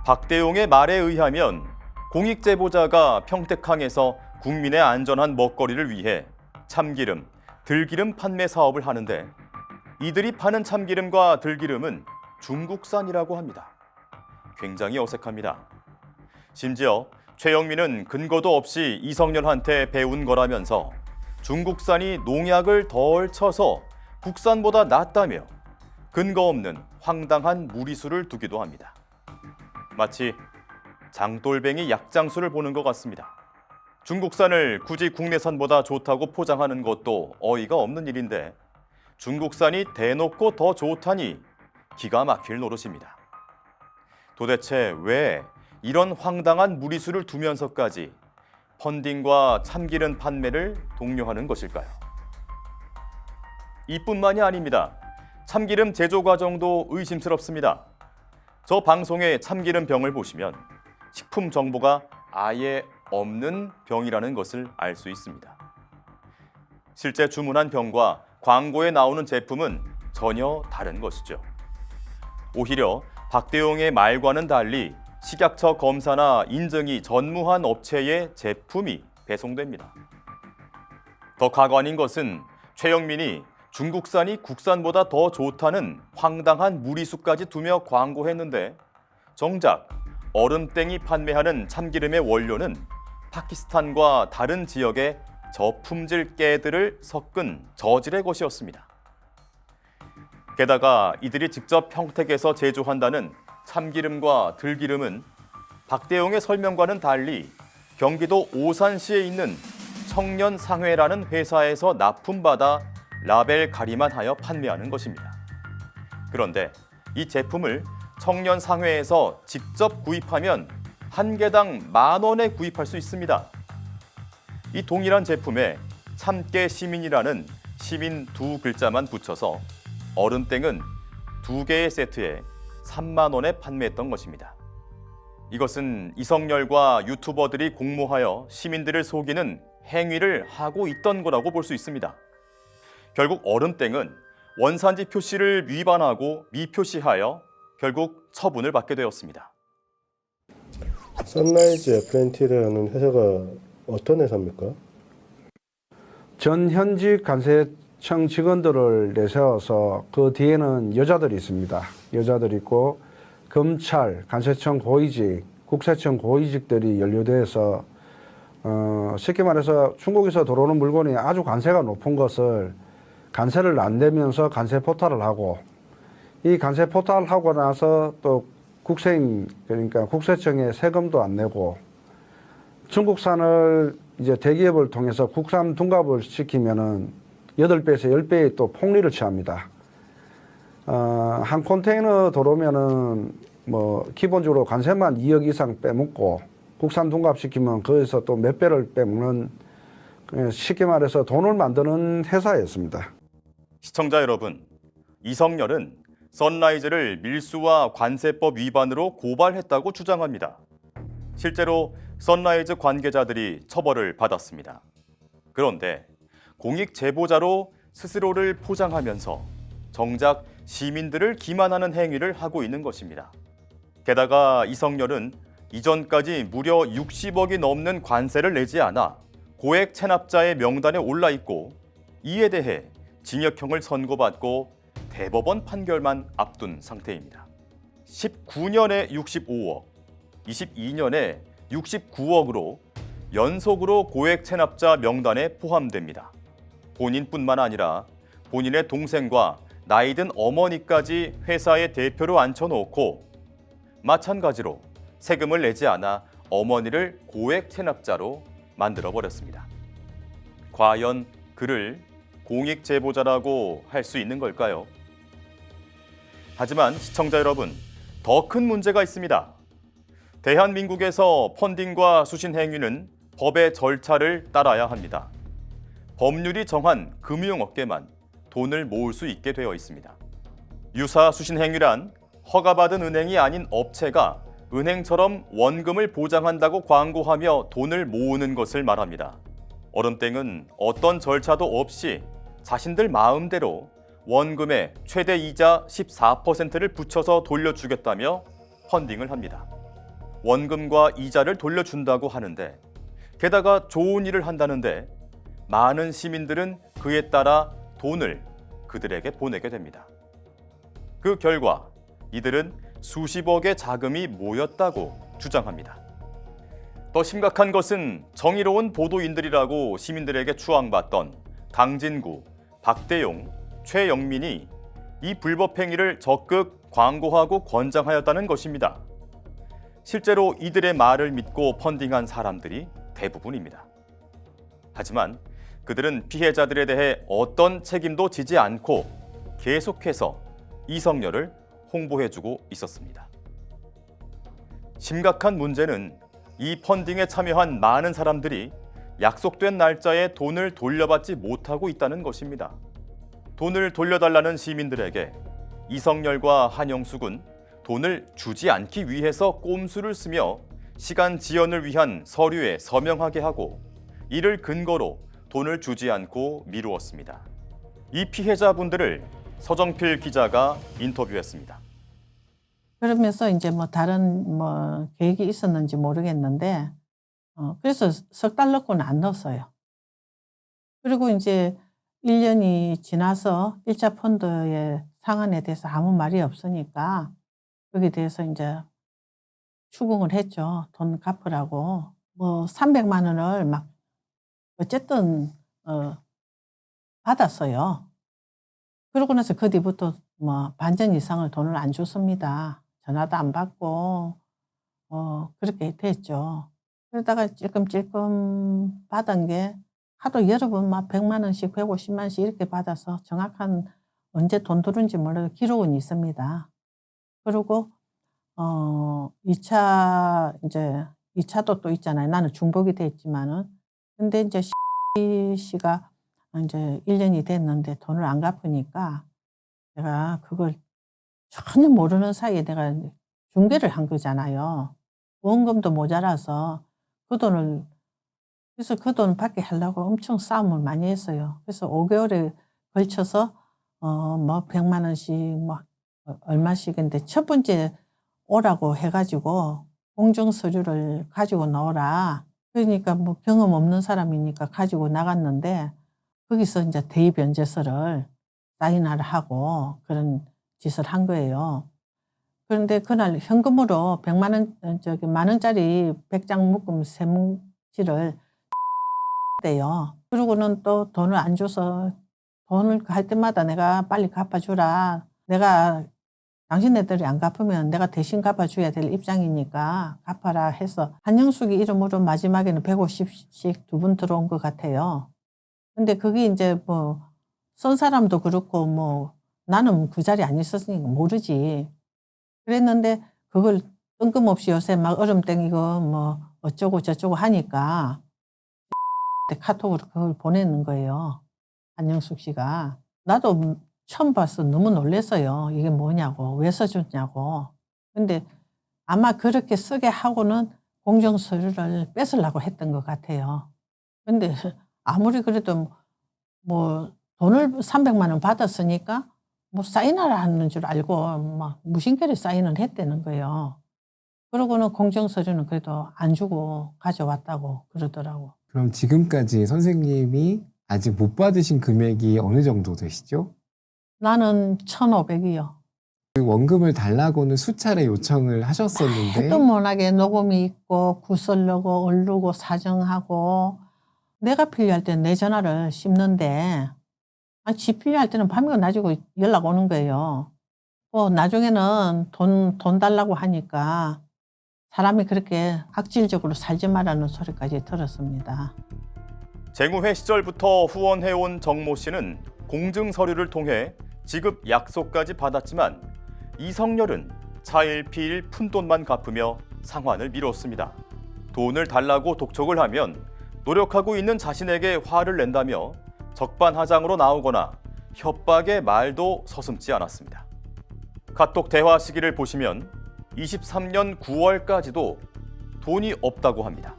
박대용의 말에 의하면 공익 제보자가 평택항에서 국민의 안전한 먹거리를 위해 참기름, 들기름 판매 사업을 하는데, 이들이 파는 참기름과 들기름은 중국산이라고 합니다. 굉장히 어색합니다. 심지어 최영민은 근거도 없이 이성열한테 배운 거라면서 중국산이 농약을 덜 쳐서 국산보다 낫다며 근거 없는 황당한 무리수를 두기도 합니다. 마치 장돌뱅이 약장수를 보는 것 같습니다. 중국산을 굳이 국내산보다 좋다고 포장하는 것도 어이가 없는 일인데, 중국산이 대놓고 더 좋다니 기가 막힐 노릇입니다. 도대체 왜 이런 황당한 무리수를 두면서까지 펀딩과 참기름 판매를 독려하는 것일까요? 이뿐만이 아닙니다. 참기름 제조 과정도 의심스럽습니다. 저 방송의 참기름 병을 보시면 식품 정보가 아예 없는 병이라는 것을 알 수 있습니다. 실제 주문한 병과 광고에 나오는 제품은 전혀 다른 것이죠. 오히려 박대용의 말과는 달리 식약처 검사나 인증이 전무한 업체의 제품이 배송됩니다. 더 가관인 것은 최영민이 중국산이 국산보다 더 좋다는 황당한 무리수까지 두며 광고했는데 정작 얼음땡이 판매하는 참기름의 원료는 파키스탄과 다른 지역의 저품질 깨들을 섞은 저질의 것이었습니다. 게다가 이들이 직접 평택에서 제조한다는 참기름과 들기름은 박대용의 설명과는 달리 경기도 오산시에 있는 청년상회라는 회사에서 납품받아 라벨 가리만 하여 판매하는 것입니다. 그런데 이 제품을 청년상회에서 직접 구입하면 한 개당 10,000원에 구입할 수 있습니다. 이 동일한 제품에 참깨 시민이라는 시민 2글자만 붙여서 얼음땡은 2개의 세트에 30,000원에 판매했던 것입니다. 이것은 이성열과 유튜버들이 공모하여 시민들을 속이는 행위를 하고 있던 거라고 볼 수 있습니다. 결국 얼음땡은 원산지 표시를 위반하고 미표시하여 결국 처분을 받게 되었습니다. 선라이즈 FNT라는 회사가 어떤 회사입니까? 전 현직 관세청 직원들을 내세워서 그 뒤에는 여자들이 있습니다. 여자들이 있고 검찰, 관세청 고위직, 국세청 고위직들이 연루돼서 쉽게 말해서 중국에서 들어오는 물건이 아주 관세가 높은 것을 관세를 안 내면서 관세 포탈을 하고 이 관세 포탈을 하고 나서 또 국세인 그러니까 국세청에 세금도 안 내고 중국산을 이제 대기업을 통해서 국산 둔갑을 시키면은 8배에서 10배의 또 폭리를 취합니다. 한 컨테이너 들어오면은 뭐 기본적으로 관세만 2억 이상 빼먹고 국산 둔갑 시키면 거기서 또 몇 배를 빼먹는 쉽게 말해서 돈을 만드는 회사였습니다. 시청자 여러분, 이성열은 선라이즈를 밀수와 관세법 위반으로 고발했다고 주장합니다. 실제로 선라이즈 관계자들이 처벌을 받았습니다. 그런데 공익 제보자로 스스로를 포장하면서 정작 시민들을 기만하는 행위를 하고 있는 것입니다. 게다가 이성열은 이전까지 무려 60억이 넘는 관세를 내지 않아 고액 체납자의 명단에 올라 있고 이에 대해 징역형을 선고받고 대법원 판결만 앞둔 상태입니다. 19년에 65억, 22년에 69억으로 연속으로 고액 체납자 명단에 포함됩니다. 본인뿐만 아니라 본인의 동생과 나이 든 어머니까지 회사의 대표로 앉혀놓고 마찬가지로 세금을 내지 않아 어머니를 고액 체납자로 만들어버렸습니다. 과연 그를 공익 제보자라고 할 수 있는 걸까요? 하지만 시청자 여러분, 더 큰 문제가 있습니다. 대한민국에서 펀딩과 수신 행위는 법의 절차를 따라야 합니다. 법률이 정한 금융업계만 돈을 모을 수 있게 되어 있습니다. 유사 수신 행위란 허가받은 은행이 아닌 업체가 은행처럼 원금을 보장한다고 광고하며 돈을 모으는 것을 말합니다. 얼음땡은 어떤 절차도 없이 자신들 마음대로 원금의 최대 이자 14%를 붙여서 돌려주겠다며 펀딩을 합니다. 원금과 이자를 돌려준다고 하는데 게다가 좋은 일을 한다는데 많은 시민들은 그에 따라 돈을 그들에게 보내게 됩니다. 그 결과 이들은 수십억의 자금이 모였다고 주장합니다. 더 심각한 것은 정의로운 보도인들이라고 시민들에게 추앙받던 강진구, 박대용, 최영민이 이 불법 행위를 적극 광고하고 권장하였다는 것입니다. 실제로 이들의 말을 믿고 펀딩한 사람들이 대부분입니다. 하지만 그들은 피해자들에 대해 어떤 책임도 지지 않고 계속해서 이성열을 홍보해주고 있었습니다. 심각한 문제는 이 펀딩에 참여한 많은 사람들이 약속된 날짜에 돈을 돌려받지 못하고 있다는 것입니다. 돈을 돌려달라는 시민들에게 이성열과 한영숙은 돈을 주지 않기 위해서 꼼수를 쓰며 시간 지연을 위한 서류에 서명하게 하고 이를 근거로 돈을 주지 않고 미루었습니다. 이 피해자분들을 서정필 기자가 인터뷰했습니다. 그러면서 이제 뭐 다른 뭐 계획이 있었는지 모르겠는데, 그래서 석 달 넣고는 안 넣었어요. 그리고 이제 1년이 지나서 1차 펀드의 상한에 대해서 아무 말이 없으니까 거기에 대해서 이제 추궁을 했죠. 돈 갚으라고. 뭐 300만 원을 막 어쨌든 받았어요. 그러고 나서 그 뒤부터 뭐 반전 이상을 돈을 안 줬습니다. 전화도 안 받고 그렇게 됐죠. 그러다가 찔끔찔끔 받은 게 하도 여러 번 막 100만 원씩 150만 원씩 이렇게 받아서 정확한 언제 돈 들은지 몰라도 기록은 있습니다. 그리고 2차도 또 있잖아요. 나는 중복이 됐지만은. 근데 이제 씨가 이제 1년이 됐는데 돈을 안 갚으니까 내가 그걸 전혀 모르는 사이에 내가 중개를 한 거잖아요. 원금도 모자라서 그래서 그 돈 받게 하려고 엄청 싸움을 많이 했어요. 그래서 5개월에 걸쳐서 뭐 100만 원씩 뭐 얼마씩인데 첫 번째 오라고 해가지고 공증 서류를 가지고 나오라. 그러니까 뭐 경험 없는 사람이니까 가지고 나갔는데 거기서 이제 대의변제서를 사인하라 하고 그런 짓을 한 거예요. 그런데 그날 현금으로 100만 원, 만 원짜리 100장 묶음 세뭉치를 떼요. 그러고는 또 돈을 안 줘서 돈을 할 때마다 내가 빨리 갚아주라. 내가 당신네들이 안 갚으면 내가 대신 갚아줘야 될 입장이니까 갚아라 해서 한영숙이 이름으로 마지막에는 150씩 2분 들어온 것 같아요. 근데 그게 이제 뭐 쓴 사람도 그렇고 뭐 나는 그 자리에 안 있었으니까 모르지. 그랬는데 그걸 뜬금없이 요새 막 얼음 땡기고 뭐 어쩌고 저쩌고 하니까 카톡으로 그걸 보내는 거예요. 한영숙 씨가. 나도 처음 봐서 너무 놀랐어요. 이게 뭐냐고. 왜 써줬냐고. 근데 아마 그렇게 쓰게 하고는 공정서류를 뺏으려고 했던 것 같아요. 근데 아무리 그래도 뭐 돈을 300만 원 받았으니까 뭐 사인하라 하는 줄 알고 막 무심결에 사인을 했다는 거예요. 그러고는 공정서류는 그래도 안 주고 가져왔다고 그러더라고. 그럼 지금까지 선생님이 아직 못 받으신 금액이 어느 정도 되시죠? 나는 1,500이요. 그 원금을 달라고는 수차례 요청을 하셨었는데 또 못하게 녹음이 있고 구슬르고 얼르고 사정하고 내가 필요할 때는 내 전화를 씹는데 지 필요할 때는 밤이고 낮이고 연락 오는 거예요. 나중에는 돈 달라고 하니까 사람이 그렇게 악질적으로 살지 말라는 소리까지 들었습니다. 쟁후회 시절부터 후원해온 정모 씨는 공증 서류를 통해 지급 약속까지 받았지만 이성열은 차일피일 푼돈만 갚으며 상환을 미뤘습니다. 돈을 달라고 독촉을 하면 노력하고 있는 자신에게 화를 낸다며 적반하장으로 나오거나 협박의 말도 서슴지 않았습니다. 카톡 대화 시기를 보시면 23년 9월까지도 돈이 없다고 합니다.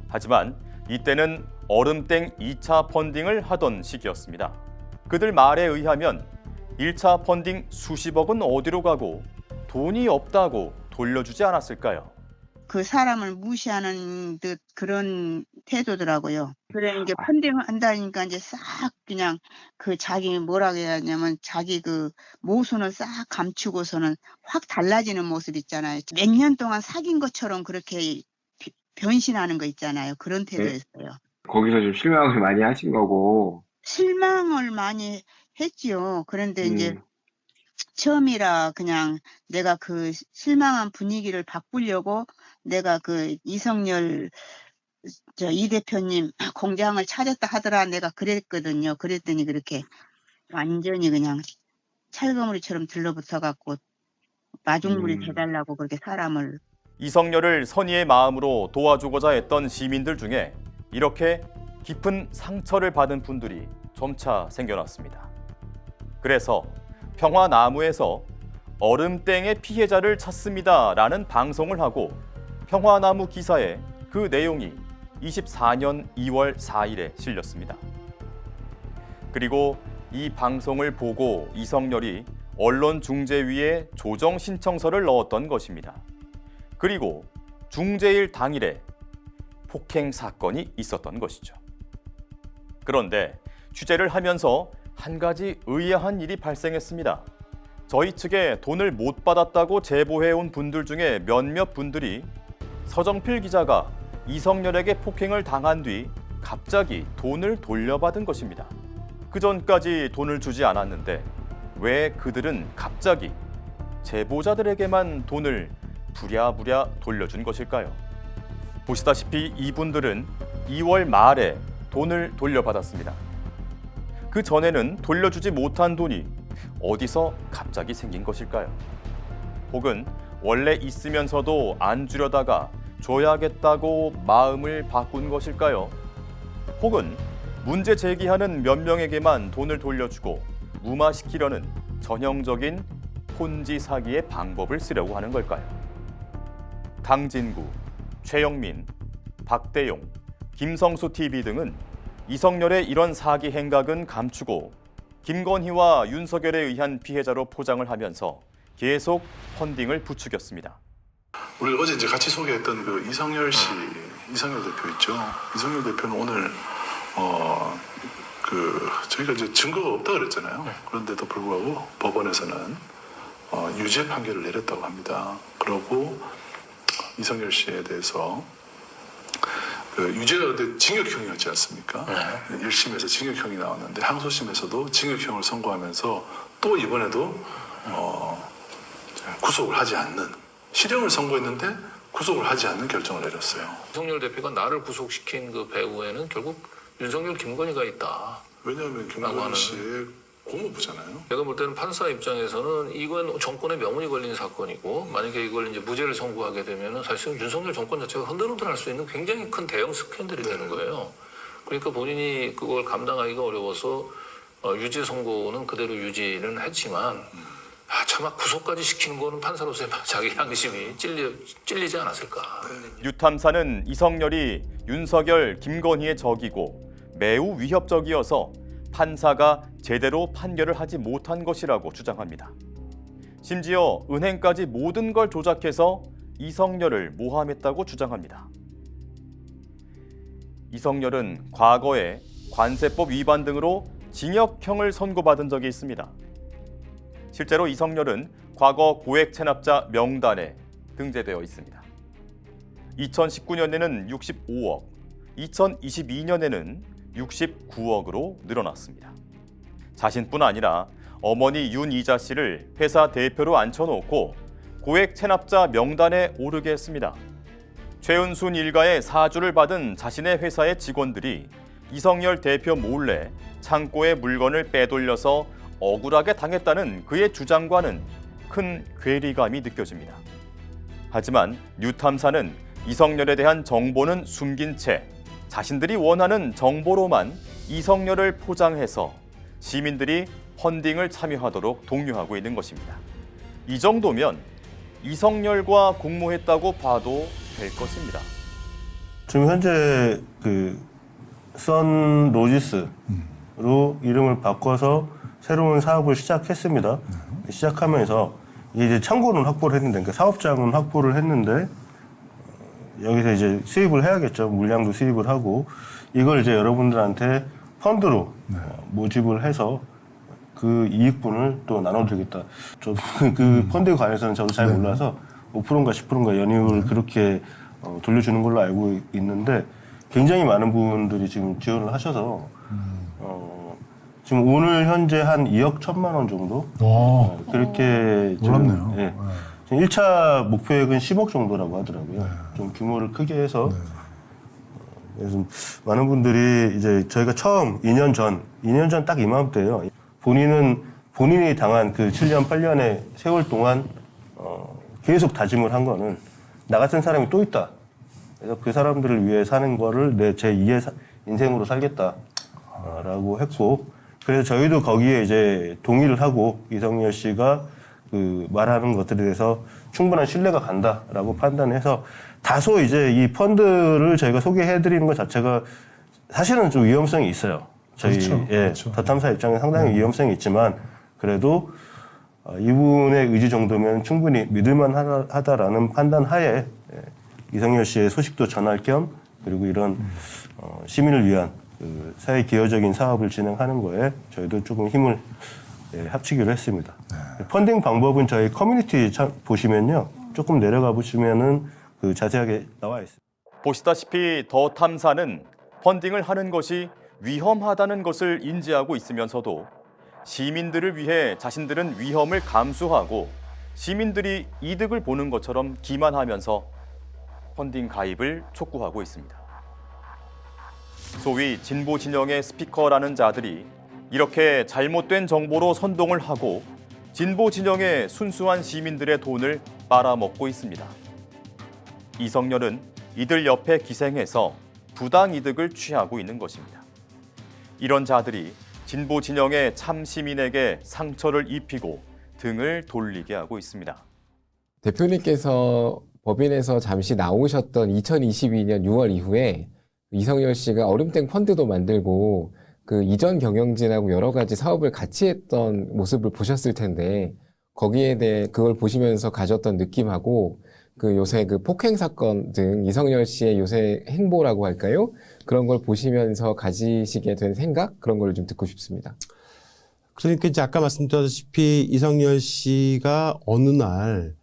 하지만 이때는 얼음땡 2차 펀딩을 하던 시기였습니다. 그들 말에 의하면 1차 펀딩 수십억은 어디로 가고 돈이 없다고 돌려주지 않았을까요? 그 사람을 무시하는 듯 그런 태도더라고요. 그래 이제 펀딩 한다니까 이제 싹 그냥 그 자기 뭐라고 해야 하냐면 자기 그 모순을 싹 감추고서는 확 달라지는 모습 있잖아요. 몇 년 동안 사귄 것처럼 그렇게 변신하는 거 있잖아요. 그런 태도였어요. 거기서 좀 실망을 많이 하신 거고. 실망을 많이 했지요. 그런데 이제 처음이라 그냥 내가 그 실망한 분위기를 바꾸려고 내가 그 이성열 저 이 대표님 공장을 찾았다 하더라 내가 그랬거든요. 그랬더니 그렇게 완전히 그냥 찰거머리처럼 들러붙어 갖고 마중물이 돼달라고 그렇게 사람을. 이성열을 선의의 마음으로 도와주고자 했던 시민들 중에 이렇게 깊은 상처를 받은 분들이 점차 생겨났습니다. 그래서 평화나무에서 얼음땡의 피해자를 찾습니다라는 방송을 하고 평화나무 기사에 그 내용이 24년 2월 4일에 실렸습니다. 그리고 이 방송을 보고 이성열이 언론중재위에 조정 신청서를 넣었던 것입니다. 그리고 중재일 당일에 폭행 사건이 있었던 것이죠. 그런데 취재를 하면서 한 가지 의아한 일이 발생했습니다. 저희 측에 돈을 못 받았다고 제보해온 분들 중에 몇몇 분들이 서정필 기자가 이성열에게 폭행을 당한 뒤 갑자기 돈을 돌려받은 것입니다. 그 전까지 돈을 주지 않았는데 왜 그들은 갑자기 제보자들에게만 돈을 부랴부랴 돌려준 것일까요? 보시다시피 이분들은 2월 말에 돈을 돌려받았습니다. 그 전에는 돌려주지 못한 돈이 어디서 갑자기 생긴 것일까요? 혹은 원래 있으면서도 안 주려다가 줘야겠다고 마음을 바꾼 것일까요? 혹은 문제 제기하는 몇 명에게만 돈을 돌려주고 무마시키려는 전형적인 폰지 사기의 방법을 쓰려고 하는 걸까요? 강진구, 최영민, 박대용, 김성수 TV 등은 이성열의 이런 사기 행각은 감추고 김건희와 윤석열에 의한 피해자로 포장을 하면서 계속 펀딩을 부추겼습니다. 우리 어제 이제 같이 소개했던 그 이성열 씨, 이성열 대표 있죠. 이성열 대표는 오늘 저희가 이제 증거가 없다 그랬잖아요. 그런데도 불구하고 법원에서는 유죄 판결을 내렸다고 합니다. 그러고 이성열 씨에 대해서 유죄가 징역형이었지 않습니까? 1심에서 징역형이 나왔는데 항소심에서도 징역형을 선고하면서 또 이번에도 구속을 하지 않는, 실형을 선고했는데 구속을 하지 않는 결정을 내렸어요. 윤석열 대표가 나를 구속시킨 그 배후에는 결국 윤석열 김건희가 있다. 왜냐하면 김건희 씨의 고모부잖아요. 제가 볼 때는 판사 입장에서는 이건 정권의 명운이 걸린 사건이고 만약에 이걸 이제 무죄를 선고하게 되면은 사실은 윤석열 정권 자체가 흔들흔들할 수 있는 굉장히 큰 대형 스캔들이 되는 거예요. 그러니까 본인이 그걸 감당하기가 어려워서 유죄 선고는 그대로 유지는 했지만 차마 구속까지 시키는 거는 판사로서의 자기 양심이 찔리지 않았을까. 유탐사는 이성열이 윤석열, 김건희의 적이고 매우 위협적이어서 판사가 제대로 판결을 하지 못한 것이라고 주장합니다. 심지어 은행까지 모든 걸 조작해서 이성열을 모함했다고 주장합니다. 이성열은 과거에 관세법 위반 등으로 징역형을 선고받은 적이 있습니다. 실제로 이성열은 과거 고액 체납자 명단에 등재되어 있습니다. 2019년에는 65억, 2022년에는 69억으로 늘어났습니다. 자신뿐 아니라 어머니 윤이자 씨를 회사 대표로 앉혀놓고 고액 체납자 명단에 오르게 했습니다. 최은순 일가의 사주를 받은 자신의 회사의 직원들이 이성열 대표 몰래 창고에 물건을 빼돌려서 억울하게 당했다는 그의 주장과는 큰 괴리감이 느껴집니다. 하지만 뉴탐사는 이성열에 대한 정보는 숨긴 채 자신들이 원하는 정보로만 이성열을 포장해서 시민들이 펀딩을 참여하도록 독려하고 있는 것입니다. 이 정도면 이성열과 공모했다고 봐도 될 것입니다. 지금 현재 선 로지스로 이름을 바꿔서 새로운 사업을 시작했습니다. 시작하면서 이제 창고는 확보를 했는데, 그러니까 사업장은 확보를 했는데 여기서 이제 수입을 해야겠죠. 물량도 수입을 하고 이걸 이제 여러분들한테 펀드로 모집을 해서 그 이익분을 또 나눠드리겠다. 저도 그 펀드에 관해서는 저도 잘 몰라서 5%인가 10%인가 연이율을 그렇게 돌려주는 걸로 알고 있는데 굉장히 많은 분들이 지금 지원을 하셔서 지금 오늘 현재 한 2억 1천만 원 정도 그렇게 놀랍네요. 예. 1차 목표액은 10억 정도라고 하더라고요. 좀 규모를 크게 해서 그래서 많은 분들이 이제 저희가 처음 2년 전 딱 이맘때예요. 본인이 당한 그 7년, 8년의 세월 동안 계속 다짐을 한 거는 나 같은 사람이 또 있다. 그래서 그 사람들을 위해 사는 거를 제 2의 인생으로 살겠다라고 했고, 그래서 저희도 거기에 이제 동의를 하고 이성열 씨가 그 말하는 것들에 대해서 충분한 신뢰가 간다라고 판단해서 다소 이제 이 펀드를 저희가 소개해드리는 것 자체가 사실은 좀 위험성이 있어요. 저희 그렇죠. 더 탐사 입장에 상당히 위험성이 있지만 그래도 이분의 의지 정도면 충분히 믿을만하다라는 판단 하에 이성열 씨의 소식도 전할 겸 그리고 이런 시민을 위한 그 사회 기여적인 사업을 진행하는 거에 저희도 조금 힘을 합치기로 했습니다. 펀딩 방법은 저희 커뮤니티 보시면요, 조금 내려가 보시면은 그 자세하게 나와 있습니다. 보시다시피 더 탐사는 펀딩을 하는 것이 위험하다는 것을 인지하고 있으면서도 시민들을 위해 자신들은 위험을 감수하고 시민들이 이득을 보는 것처럼 기만하면서 펀딩 가입을 촉구하고 있습니다. 소위 진보 진영의 스피커라는 자들이 이렇게 잘못된 정보로 선동을 하고 진보 진영의 순수한 시민들의 돈을 빨아먹고 있습니다. 이성열은 이들 옆에 기생해서 부당 이득을 취하고 있는 것입니다. 이런 자들이 진보 진영의 참 시민에게 상처를 입히고 등을 돌리게 하고 있습니다. 대표님께서 법인에서 잠시 나오셨던 2022년 6월 이후에 이성열 씨가 얼음땡 펀드도 만들고 그 이전 경영진하고 여러 가지 사업을 같이 했던 모습을 보셨을 텐데 거기에 대해 그걸 보시면서 가졌던 느낌하고 그 요새 그 폭행 사건 등 이성열 씨의 요새 행보라고 할까요? 그런 걸 보시면서 가지시게 된 생각? 그런 걸 좀 듣고 싶습니다. 그러니까 이제 아까 말씀드렸다시피 이성열 씨가 어느 날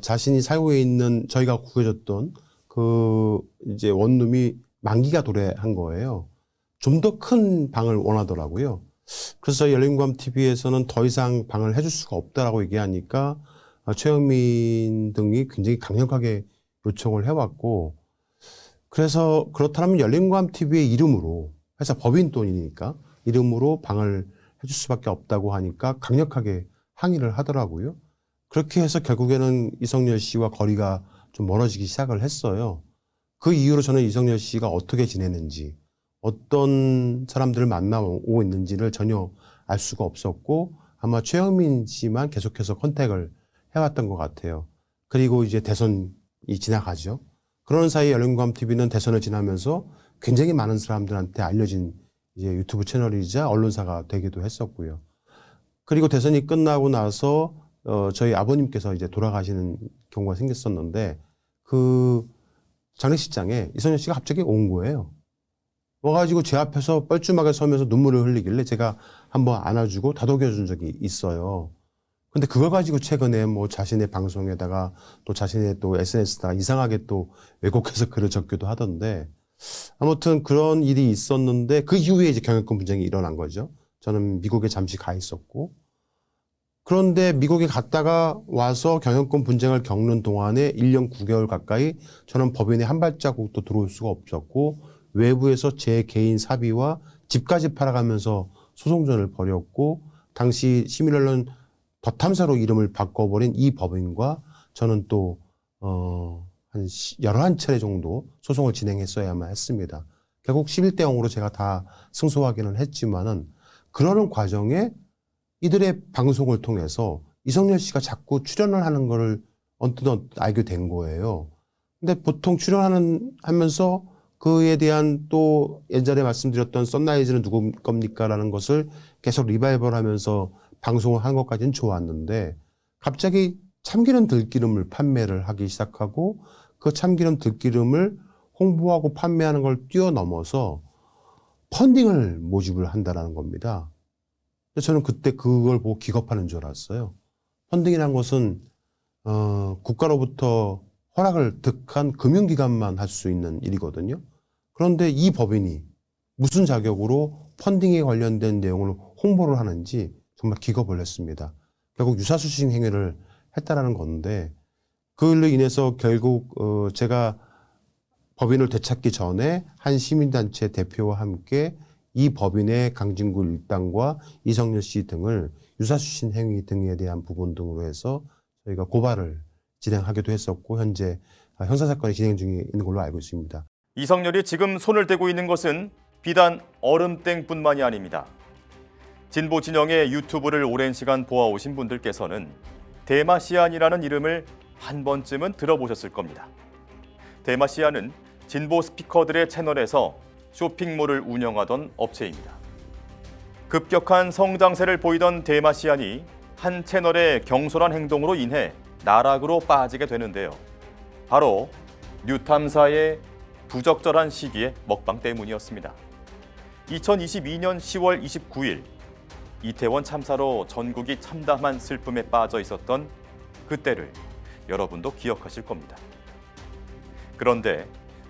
자신이 살고 있는 저희가 구해줬던 그 이제 원룸이 만기가 도래한 거예요. 좀 더 큰 방을 원하더라고요. 그래서 열린공감TV에서는 더 이상 방을 해줄 수가 없다라고 얘기하니까 최영민 등이 굉장히 강력하게 요청을 해왔고, 그래서 그렇다면 열린공감TV의 이름으로, 회사 법인 돈이니까 이름으로 방을 해줄 수밖에 없다고 하니까 강력하게 항의를 하더라고요. 그렇게 해서 결국에는 이성열 씨와 거리가 좀 멀어지기 시작을 했어요. 그 이후로 저는 이성열 씨가 어떻게 지내는지, 어떤 사람들을 만나고 있는지를 전혀 알 수가 없었고, 아마 최영민 씨만 계속해서 컨택을 해왔던 것 같아요. 그리고 이제 대선이 지나가죠. 그런 사이 열린공감TV는 대선을 지나면서 굉장히 많은 사람들한테 알려진 이제 유튜브 채널이자 언론사가 되기도 했었고요. 그리고 대선이 끝나고 나서 저희 아버님께서 이제 돌아가시는 경우가 생겼었는데 그 장례식장에 이성열 씨가 갑자기 온 거예요. 와가지고 제 앞에서 뻘쭘하게 서면서 눈물을 흘리길래 제가 한번 안아주고 다독여준 적이 있어요. 근데 그걸 가지고 최근에 뭐 자신의 방송에다가 또 자신의 또 SNS에다가 이상하게 또 왜곡해서 글을 적기도 하던데, 아무튼 그런 일이 있었는데 그 이후에 이제 경영권 분쟁이 일어난 거죠. 저는 미국에 잠시 가 있었고, 그런데 미국에 갔다가 와서 경영권 분쟁을 겪는 동안에 1년 9개월 가까이 저는 법인에 한 발자국도 들어올 수가 없었고, 외부에서 제 개인 사비와 집까지 팔아가면서 소송전을 벌였고, 당시 시민언론 더 탐사로 이름을 바꿔버린 이 법인과 저는 또 한 11차례 정도 소송을 진행했어야만 했습니다. 결국 11대 0으로 제가 다 승소하기는 했지만은, 그러는 과정에 이들의 방송을 통해서 이성열 씨가 자꾸 출연을 하는 거를 언뜻 알게 된 거예요. 근데 보통 출연하면서 그에 대한 또 예전에 말씀드렸던 선라이즈는 누구 겁니까? 라는 것을 계속 리바이벌 하면서 방송을 한 것까지는 좋았는데, 갑자기 참기름 들기름을 판매를 하기 시작하고 그 참기름 들기름을 홍보하고 판매하는 걸 뛰어넘어서 펀딩을 모집을 한다는 겁니다. 저는 그때 그걸 보고 기겁하는 줄 알았어요. 펀딩이라는 것은 국가로부터 허락을 득한 금융기관만 할 수 있는 일이거든요. 그런데 이 법인이 무슨 자격으로 펀딩에 관련된 내용을 홍보를 하는지 정말 기겁을 했습니다. 결국 유사수신 행위를 했다라는 건데, 그걸로 인해서 결국 제가 법인을 되찾기 전에 한 시민단체 대표와 함께 이 법인의 강진구 일당과 이성열 씨 등을 유사추신 행위 등에 대한 부분 등으로 해서 저희가 고발을 진행하기도 했었고 현재 형사사건이 진행 중에 있는 걸로 알고 있습니다. 이성열이 지금 손을 대고 있는 것은 비단 얼음땡뿐만이 아닙니다. 진보 진영의 유튜브를 오랜 시간 보아오신 분들께서는 대마시안이라는 이름을 한 번쯤은 들어보셨을 겁니다. 대마시안은 진보 스피커들의 채널에서 쇼핑몰을 운영하던 업체입니다. 급격한 성장세를 보이던 대마시안이 한 채널의 경솔한 행동으로 인해 나락으로 빠지게 되는데요. 바로 뉴탐사의 부적절한 시기의 먹방 때문이었습니다. 2022년 10월 29일 이태원 참사로 전국이 참담한 슬픔에 빠져 있었던 그때를 여러분도 기억하실 겁니다. 그런데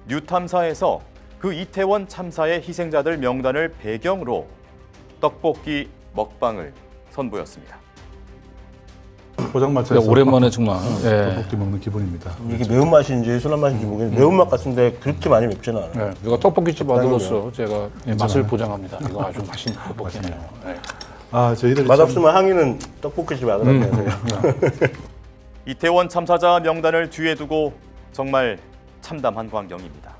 뉴탐사에서 그 이태원 참사의 희생자들 명단을 배경으로 떡볶이 먹방을 선보였습니다. 포장마차에서 오랜만에 정말 떡볶이 먹는 기분입니다. 이게 매운맛인지 순한 맛인지 모르겠는데 매운맛 같은데 그렇게 많이 맵지는 않아요. 네, 이거 떡볶이집 아들로서 제가 맛을 보장합니다. 이거 아주 맛있는 떡볶이네요. 네. 저희들 맛없으면 항의는 떡볶이집 아들한테 하세요. 이태원 참사자 명단을 뒤에 두고 정말 참담한 광경입니다.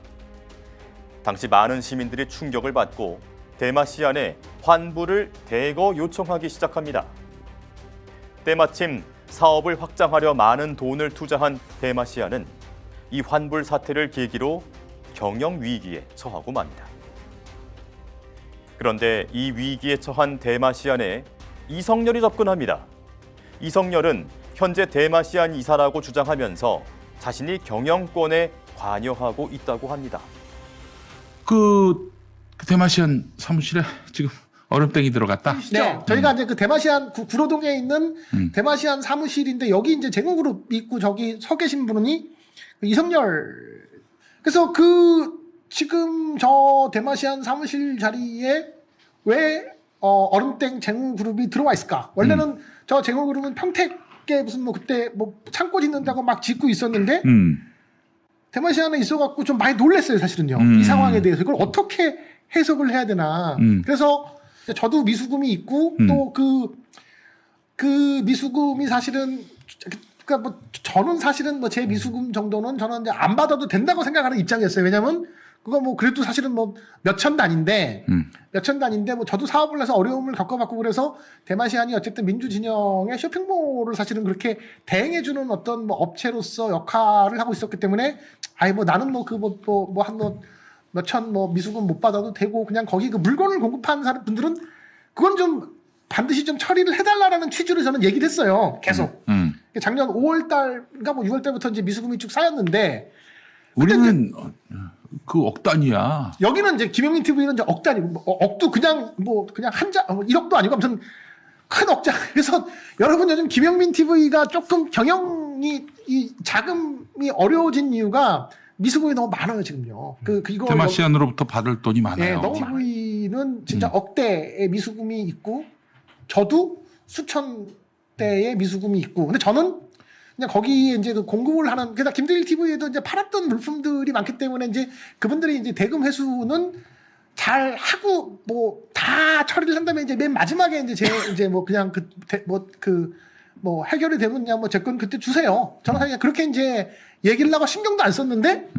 당시 많은 시민들이 충격을 받고 대마시안에 환불을 대거 요청하기 시작합니다. 때마침 사업을 확장하려 많은 돈을 투자한 대마시안은 이 환불 사태를 계기로 경영 위기에 처하고 맙니다. 그런데 이 위기에 처한 대마시안에 이성열이 접근합니다. 이성열은 현재 대마시안 이사라고 주장하면서 자신이 경영권에 관여하고 있다고 합니다. 그 대마시안 사무실에 지금 얼음땡이 들어갔다? 네, 저희가 이제 그 대마시안 구로동에 있는 대마시안 사무실인데 여기 이제 쟁후그룹 있고 저기 서 계신 분이 이성열. 그래서 그 지금 저 대마시안 사무실 자리에 왜 얼음땡 쟁후그룹이 들어와 있을까? 원래는 저 쟁후그룹은 평택에 무슨 뭐 그때 뭐 창고 짓는다고 막 짓고 있었는데 대마시안에 있어갖고 좀 많이 놀랐어요, 사실은요. 이 상황에 대해서 이걸 어떻게 해석을 해야 되나. 그래서 저도 미수금이 있고 또 그 미수금이 사실은 그러니까 뭐 저는 사실은 뭐 제 미수금 정도는 저는 이제 안 받아도 된다고 생각하는 입장이었어요. 왜냐면 그거 뭐 그래도 사실은 뭐 몇천 단인데 뭐 저도 사업을 해서 어려움을 겪어봤고 그래서 대마시안이 어쨌든 민주진영의 쇼핑몰을 사실은 그렇게 대행해주는 어떤 뭐 업체로서 역할을 하고 있었기 때문에 아이 뭐 나는 뭐 그 뭐 한 뭐 몇천 뭐 미수금 못 받아도 되고 그냥 거기 그 물건을 공급한 사람 분들은 그건 좀 반드시 좀 처리를 해달라라는 취지로 저는 얘기를 했어요. 계속. 작년 5월달인가 뭐 6월달부터 이제 미수금이 쭉 쌓였는데 우리는 그 억 단위야. 여기는 이제 김영민 TV는 이제 억 단위, 억도 그냥 뭐 그냥 한자 1억도 아니고 아무튼 큰 억자. 그래서 여러분 요즘 김영민 TV가 조금 경영이 이 자금이 어려워진 이유가 미수금이 너무 많아요 지금요. 이거 대마시안으로부터 받을 돈이 많아요. 네, 너무 TV는 진짜 억대의 미수금이 있고 저도 수천 대의 미수금이 있고 근데 저는 그냥 거기에 이제 그 공급을 하는 그러니까 김대일 TV에도 이제 팔았던 물품들이 많기 때문에 이제 그분들이 이제 대금 회수는 잘 하고 뭐 다 처리를 한 다음에 이제 맨 마지막에 이제 이제 뭐 그냥 뭐 해결이 되면 그냥 뭐 제 건 그때 주세요. 저는 그냥 그렇게 이제 얘기를 하고 신경도 안 썼는데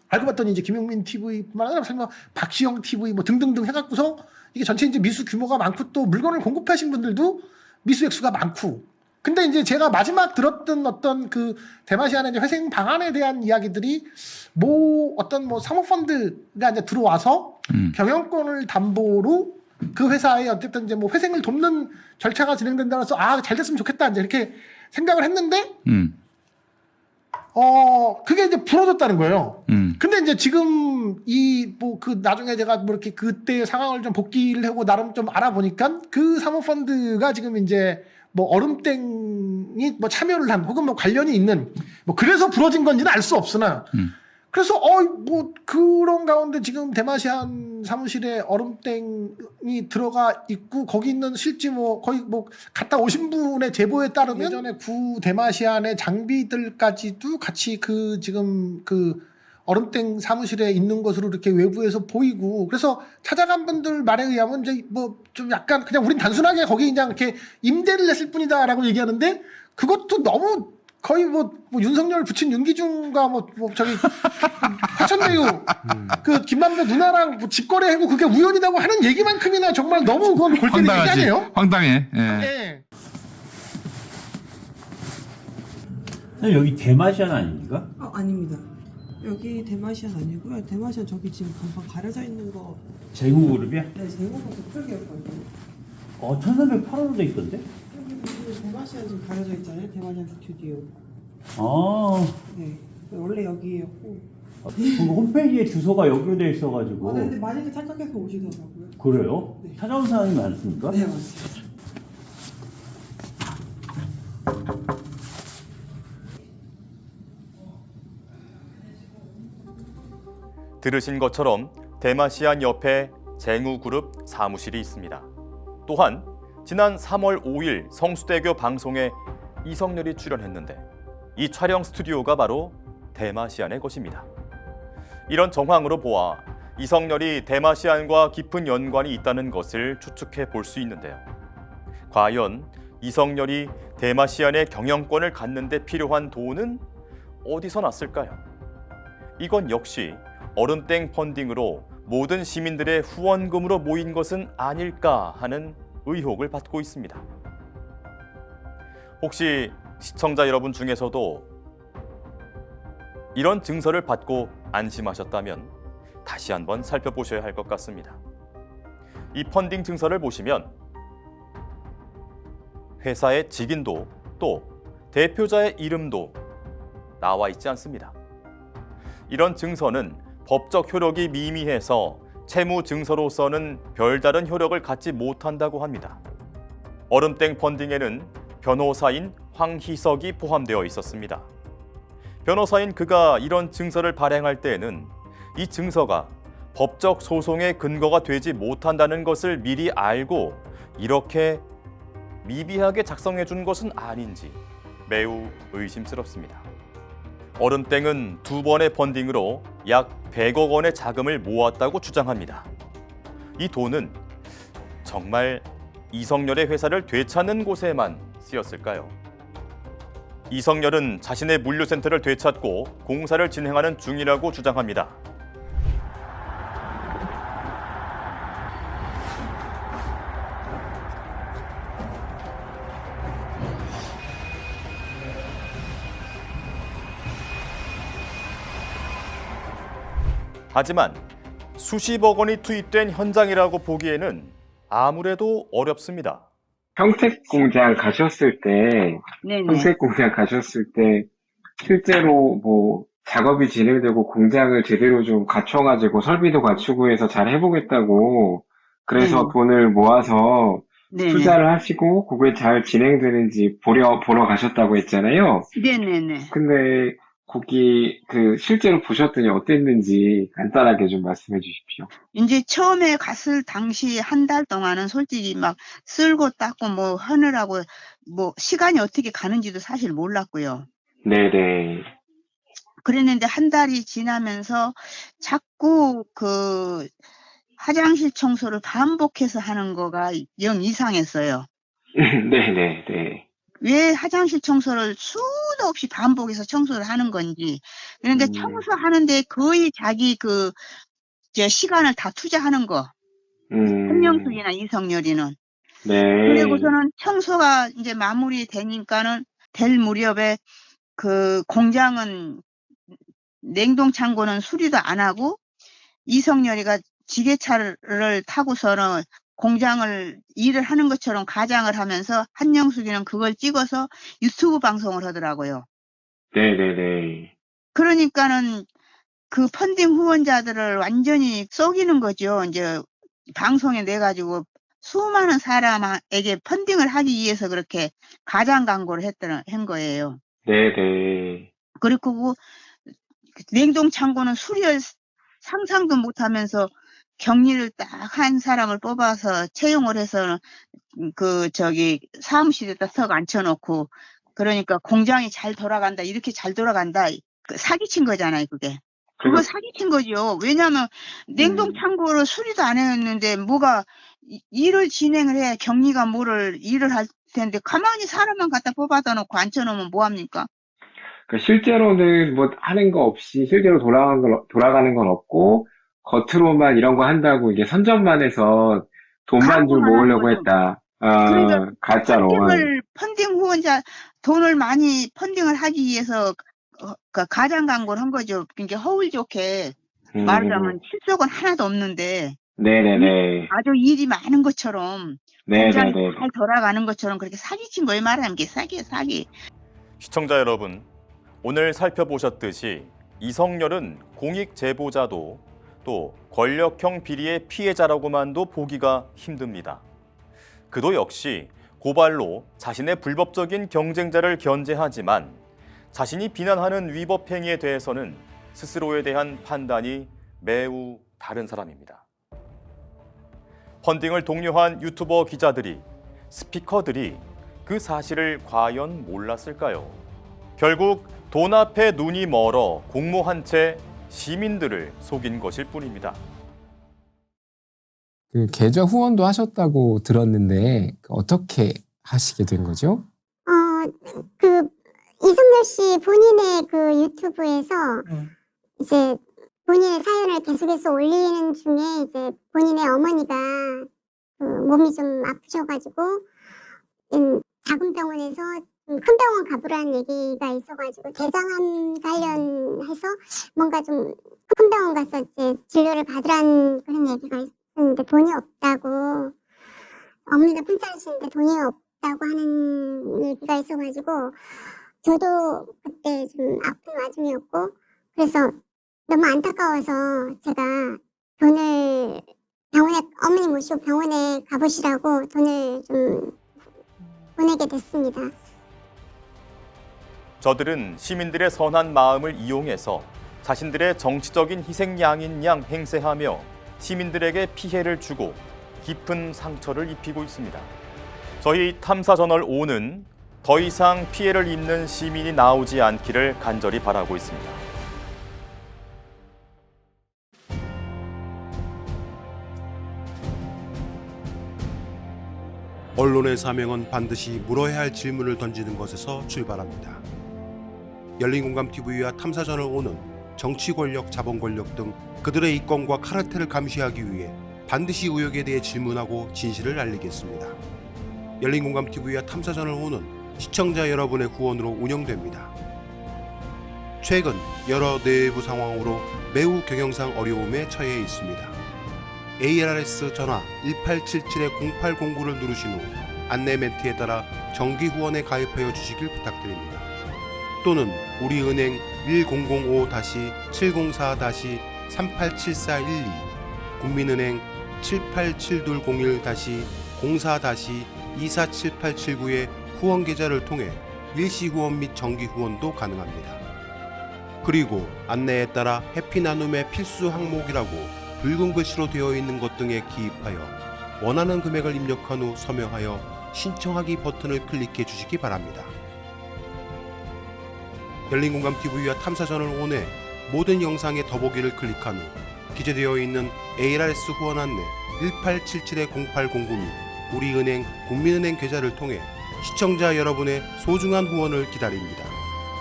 알고 봤더니 이제 김용민 TV뿐만 아니라 뭐 박시영 TV 뭐 등등등 해갖고서 이게 전체 이제 미수 규모가 많고 또 물건을 공급하신 분들도 미수 액수가 많고. 근데 이제 제가 마지막 들었던 어떤 그 대마시안의 이제 회생 방안에 대한 이야기들이 뭐 어떤 뭐 사모펀드가 이제 들어와서 경영권을 담보로 그 회사에 어쨌든 이제 뭐 회생을 돕는 절차가 진행된다고 해서 잘 됐으면 좋겠다 이제 이렇게 생각을 했는데 그게 이제 부러졌다는 거예요. 근데 이제 지금 나중에 제가 뭐 이렇게 그때 상황을 좀 복기를 하고 나름 좀 알아보니까 그 사모펀드가 지금 이제 뭐 얼음땡이 뭐 참여를 한 혹은 뭐 관련이 있는 뭐 그래서 부러진 건지는 알 수 없으나 그래서 뭐 그런 가운데 지금 대마시안 사무실에 얼음땡이 들어가 있고 거기 있는 실제 뭐 거의 뭐 갔다 오신 분의 제보에 따르면 예전에 구 대마시안의 장비들까지도 같이 그 지금 그 얼음땡 사무실에 있는 것으로 이렇게 외부에서 보이고, 그래서 찾아간 분들 말에 의하면 이제 뭐 좀 약간 그냥 우린 단순하게 거기 그냥 이렇게 임대를 냈을 뿐이다라고 얘기하는데, 그것도 너무 거의 뭐 윤석열 부친 윤기중과 저기 화천대유 그 김만배 누나랑 뭐 집거래하고 그게 우연이라고 하는 얘기만큼이나 정말 너무 그건 골 때리는 얘기 아니에요? 황당해. 예. 네. 여기 대마시안 아닙니까? 아닙니다. 여기 대마시안 아니고요. 대마시안 저기 지금 간판 가려져 있는 거. 제국그룹이야? 네, 제국은 그쪽이었거든요. 1308원으로 돼 있던데? 여기 대마시안 지금 가려져 있잖아요. 대마시안 스튜디오. 아, 네, 원래 여기였고. 그럼 홈페이지에 주소가 여기로 돼 있어가지고. 네, 근데 많이들 착각해서 오시더라고요. 그래요? 네. 찾아온 사람이 많습니까? 네, 맞습니다. 들으신 것처럼 대마시안 옆에 쟁우그룹 사무실이 있습니다. 또한 지난 3월 5일 성수대교 방송에 이성렬이 출연했는데 이 촬영 스튜디오가 바로 대마시안의 것입니다. 이런 정황으로 보아 이성렬이 대마시안과 깊은 연관이 있다는 것을 추측해 볼 수 있는데요. 과연 이성렬이 대마시안의 경영권을 갖는 데 필요한 돈은 어디서 났을까요? 이건 역시 얼음땡 펀딩으로 모든 시민들의 후원금으로 모인 것은 아닐까 하는 의혹을 받고 있습니다. 혹시 시청자 여러분 중에서도 이런 증서를 받고 안심하셨다면 다시 한번 살펴보셔야 할 것 같습니다. 이 펀딩 증서를 보시면 회사의 직인도 또 대표자의 이름도 나와 있지 않습니다. 이런 증서는 법적 효력이 미미해서 채무 증서로서는 별다른 효력을 갖지 못한다고 합니다. 얼음땡 펀딩에는 변호사인 황희석이 포함되어 있었습니다. 변호사인 그가 이런 증서를 발행할 때에는 이 증서가 법적 소송의 근거가 되지 못한다는 것을 미리 알고 이렇게 미비하게 작성해 준 것은 아닌지 매우 의심스럽습니다. 얼음땡은 2번의 펀딩으로 약 100억 원의 자금을 모았다고 주장합니다. 이 돈은 정말 이성렬의 회사를 되찾는 곳에만 쓰였을까요? 이성렬은 자신의 물류센터를 되찾고 공사를 진행하는 중이라고 주장합니다. 하지만 수십억 원이 투입된 현장이라고 보기에는 아무래도 어렵습니다. 평택 공장 가셨을 때, 실제로 뭐 작업이 진행되고 공장을 제대로 좀 갖춰가지고 설비도 갖추고 해서 잘 해보겠다고 그래서 돈을 모아서 투자를 하시고 그게 잘 진행되는지 보러 가셨다고 했잖아요. 네네네. 근데 거기 실제로 보셨더니 어땠는지 간단하게 좀 말씀해 주십시오. 이제 처음에 갔을 당시 한 달 동안은 솔직히 막 쓸고 닦고 뭐 하느라고 뭐 시간이 어떻게 가는지도 사실 몰랐고요. 네네. 그랬는데 한 달이 지나면서 자꾸 그 화장실 청소를 반복해서 하는 거가 영 이상했어요. 네네네. 왜 화장실 청소를 수도 없이 반복해서 청소를 하는 건지. 그런데 청소하는데 거의 자기 시간을 다 투자하는 거. 한명숙이나 이성렬이는. 네. 그리고서는 청소가 이제 마무리 되니까는 될 무렵에 그 공장은 냉동 창고는 수리도 안 하고 이성렬이가 지게차를 타고서는 공장을 일을 하는 것처럼 가장을 하면서 한영숙이는 그걸 찍어서 유튜브 방송을 하더라고요. 네네네. 그러니까는 그 펀딩 후원자들을 완전히 속이는 거죠. 이제 방송에 내가지고 수많은 사람에게 펀딩을 하기 위해서 그렇게 가장 광고를 한 거예요. 네네. 그리고 냉동 창고는 수리할 상상도 못하면서 격리를 딱 한 사람을 뽑아서 채용을 해서 사무실에다 턱 앉혀놓고 그러니까 공장이 잘 돌아간다 이렇게 잘 돌아간다 사기친 거잖아요 그게. 그거 사기친 거죠. 왜냐하면 냉동 창고로 수리도 안 했는데 뭐가 일을 진행을 해 격리가 뭐를 일을 할 텐데 가만히 사람만 갖다 뽑아다 놓고 앉혀놓으면 뭐 합니까? 실제로는 뭐 하는 거 없이 실제로 돌아가는 건 없고 겉으로만 이런 거 한다고 이게 선전만 해서 돈만 좀 모으려고 했다. 그러니까 가짜로. 펀딩 후원자 돈을 많이 펀딩을 하기 위해서 가장 광고를 한 거죠. 그러니까 허울 좋게 말하자면 실속은 하나도 없는데 네네네. 아주 일이 많은 것처럼 네네네. 공장이 잘 돌아가는 것처럼 그렇게 사기친 거예요. 말하는 게 사기예요, 사기. 시청자 여러분, 오늘 살펴보셨듯이 이성열은 공익 제보자도 또 권력형 비리의 피해자라고만도 보기가 힘듭니다. 그도 역시 고발로 자신의 불법적인 경쟁자를 견제하지만 자신이 비난하는 위법 행위에 대해서는 스스로에 대한 판단이 매우 다른 사람입니다. 펀딩을 독려한 유튜버 기자들이, 스피커들이 그 사실을 과연 몰랐을까요? 결국 돈 앞에 눈이 멀어 공모한 채 시민들을 속인 것일 뿐입니다. 그 계좌 후원도 하셨다고 들었는데 어떻게 하시게 된 거죠? 이성열 씨 본인의 그 유튜브에서 이제 본인의 사연을 계속해서 올리는 중에 이제 본인의 어머니가 그 몸이 좀 아프셔가지고 작은 병원에서 큰 병원 가보라는 얘기가 있어가지고 대장암 관련해서 뭔가 좀 큰 병원 가서 이제 진료를 받으라는 그런 얘기가 있었는데 돈이 없다고 어머니가 편찮으시는데 돈이 없다고 하는 얘기가 있어가지고 저도 그때 좀 아픈 와중이었고 그래서 너무 안타까워서 제가 돈을 병원에 어머니 모시고 병원에 가보시라고 돈을 좀 보내게 됐습니다. 저들은 시민들의 선한 마음을 이용해서 자신들의 정치적인 희생양인 양 행세하며 시민들에게 피해를 주고 깊은 상처를 입히고 있습니다. 저희 탐사저널5는 더 이상 피해를 입는 시민이 나오지 않기를 간절히 바라고 있습니다. 언론의 사명은 반드시 물어야 할 질문을 던지는 것에서 출발합니다. 열린공감TV와 탐사저널5는 정치 권력, 자본 권력 등 그들의 이권과 카르텔을 감시하기 위해 반드시 의혹에 대해 질문하고 진실을 알리겠습니다. 열린공감TV와 탐사저널5는 시청자 여러분의 후원으로 운영됩니다. 최근 여러 내부 상황으로 매우 경영상 어려움에 처해 있습니다. ARS 전화 1877-0809를 누르신 후 안내 멘트에 따라 정기 후원에 가입하여 주시길 부탁드립니다. 또는 우리은행 1055-704-387412, 국민은행 787-01-04-247879의 후원 계좌를 통해 일시 후원 및 정기 후원도 가능합니다. 그리고 안내에 따라 해피나눔의 필수 항목이라고 붉은 글씨로 되어 있는 것 등에 기입하여 원하는 금액을 입력한 후 서명하여 신청하기 버튼을 클릭해 주시기 바랍니다. 열린공감TV와 탐사저널5의 모든 영상의 더보기를 클릭한 후 기재되어 있는 ARS 후원 안내 1877-0809 및 우리은행 국민은행 계좌를 통해 시청자 여러분의 소중한 후원을 기다립니다.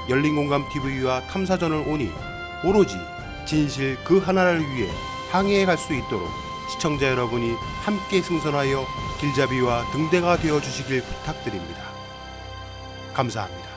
열린공감TV와 탐사저널5니 오로지 진실 그 하나를 위해 항해해 갈 수 있도록 시청자 여러분이 함께 승선하여 길잡이와 등대가 되어 주시길 부탁드립니다. 감사합니다.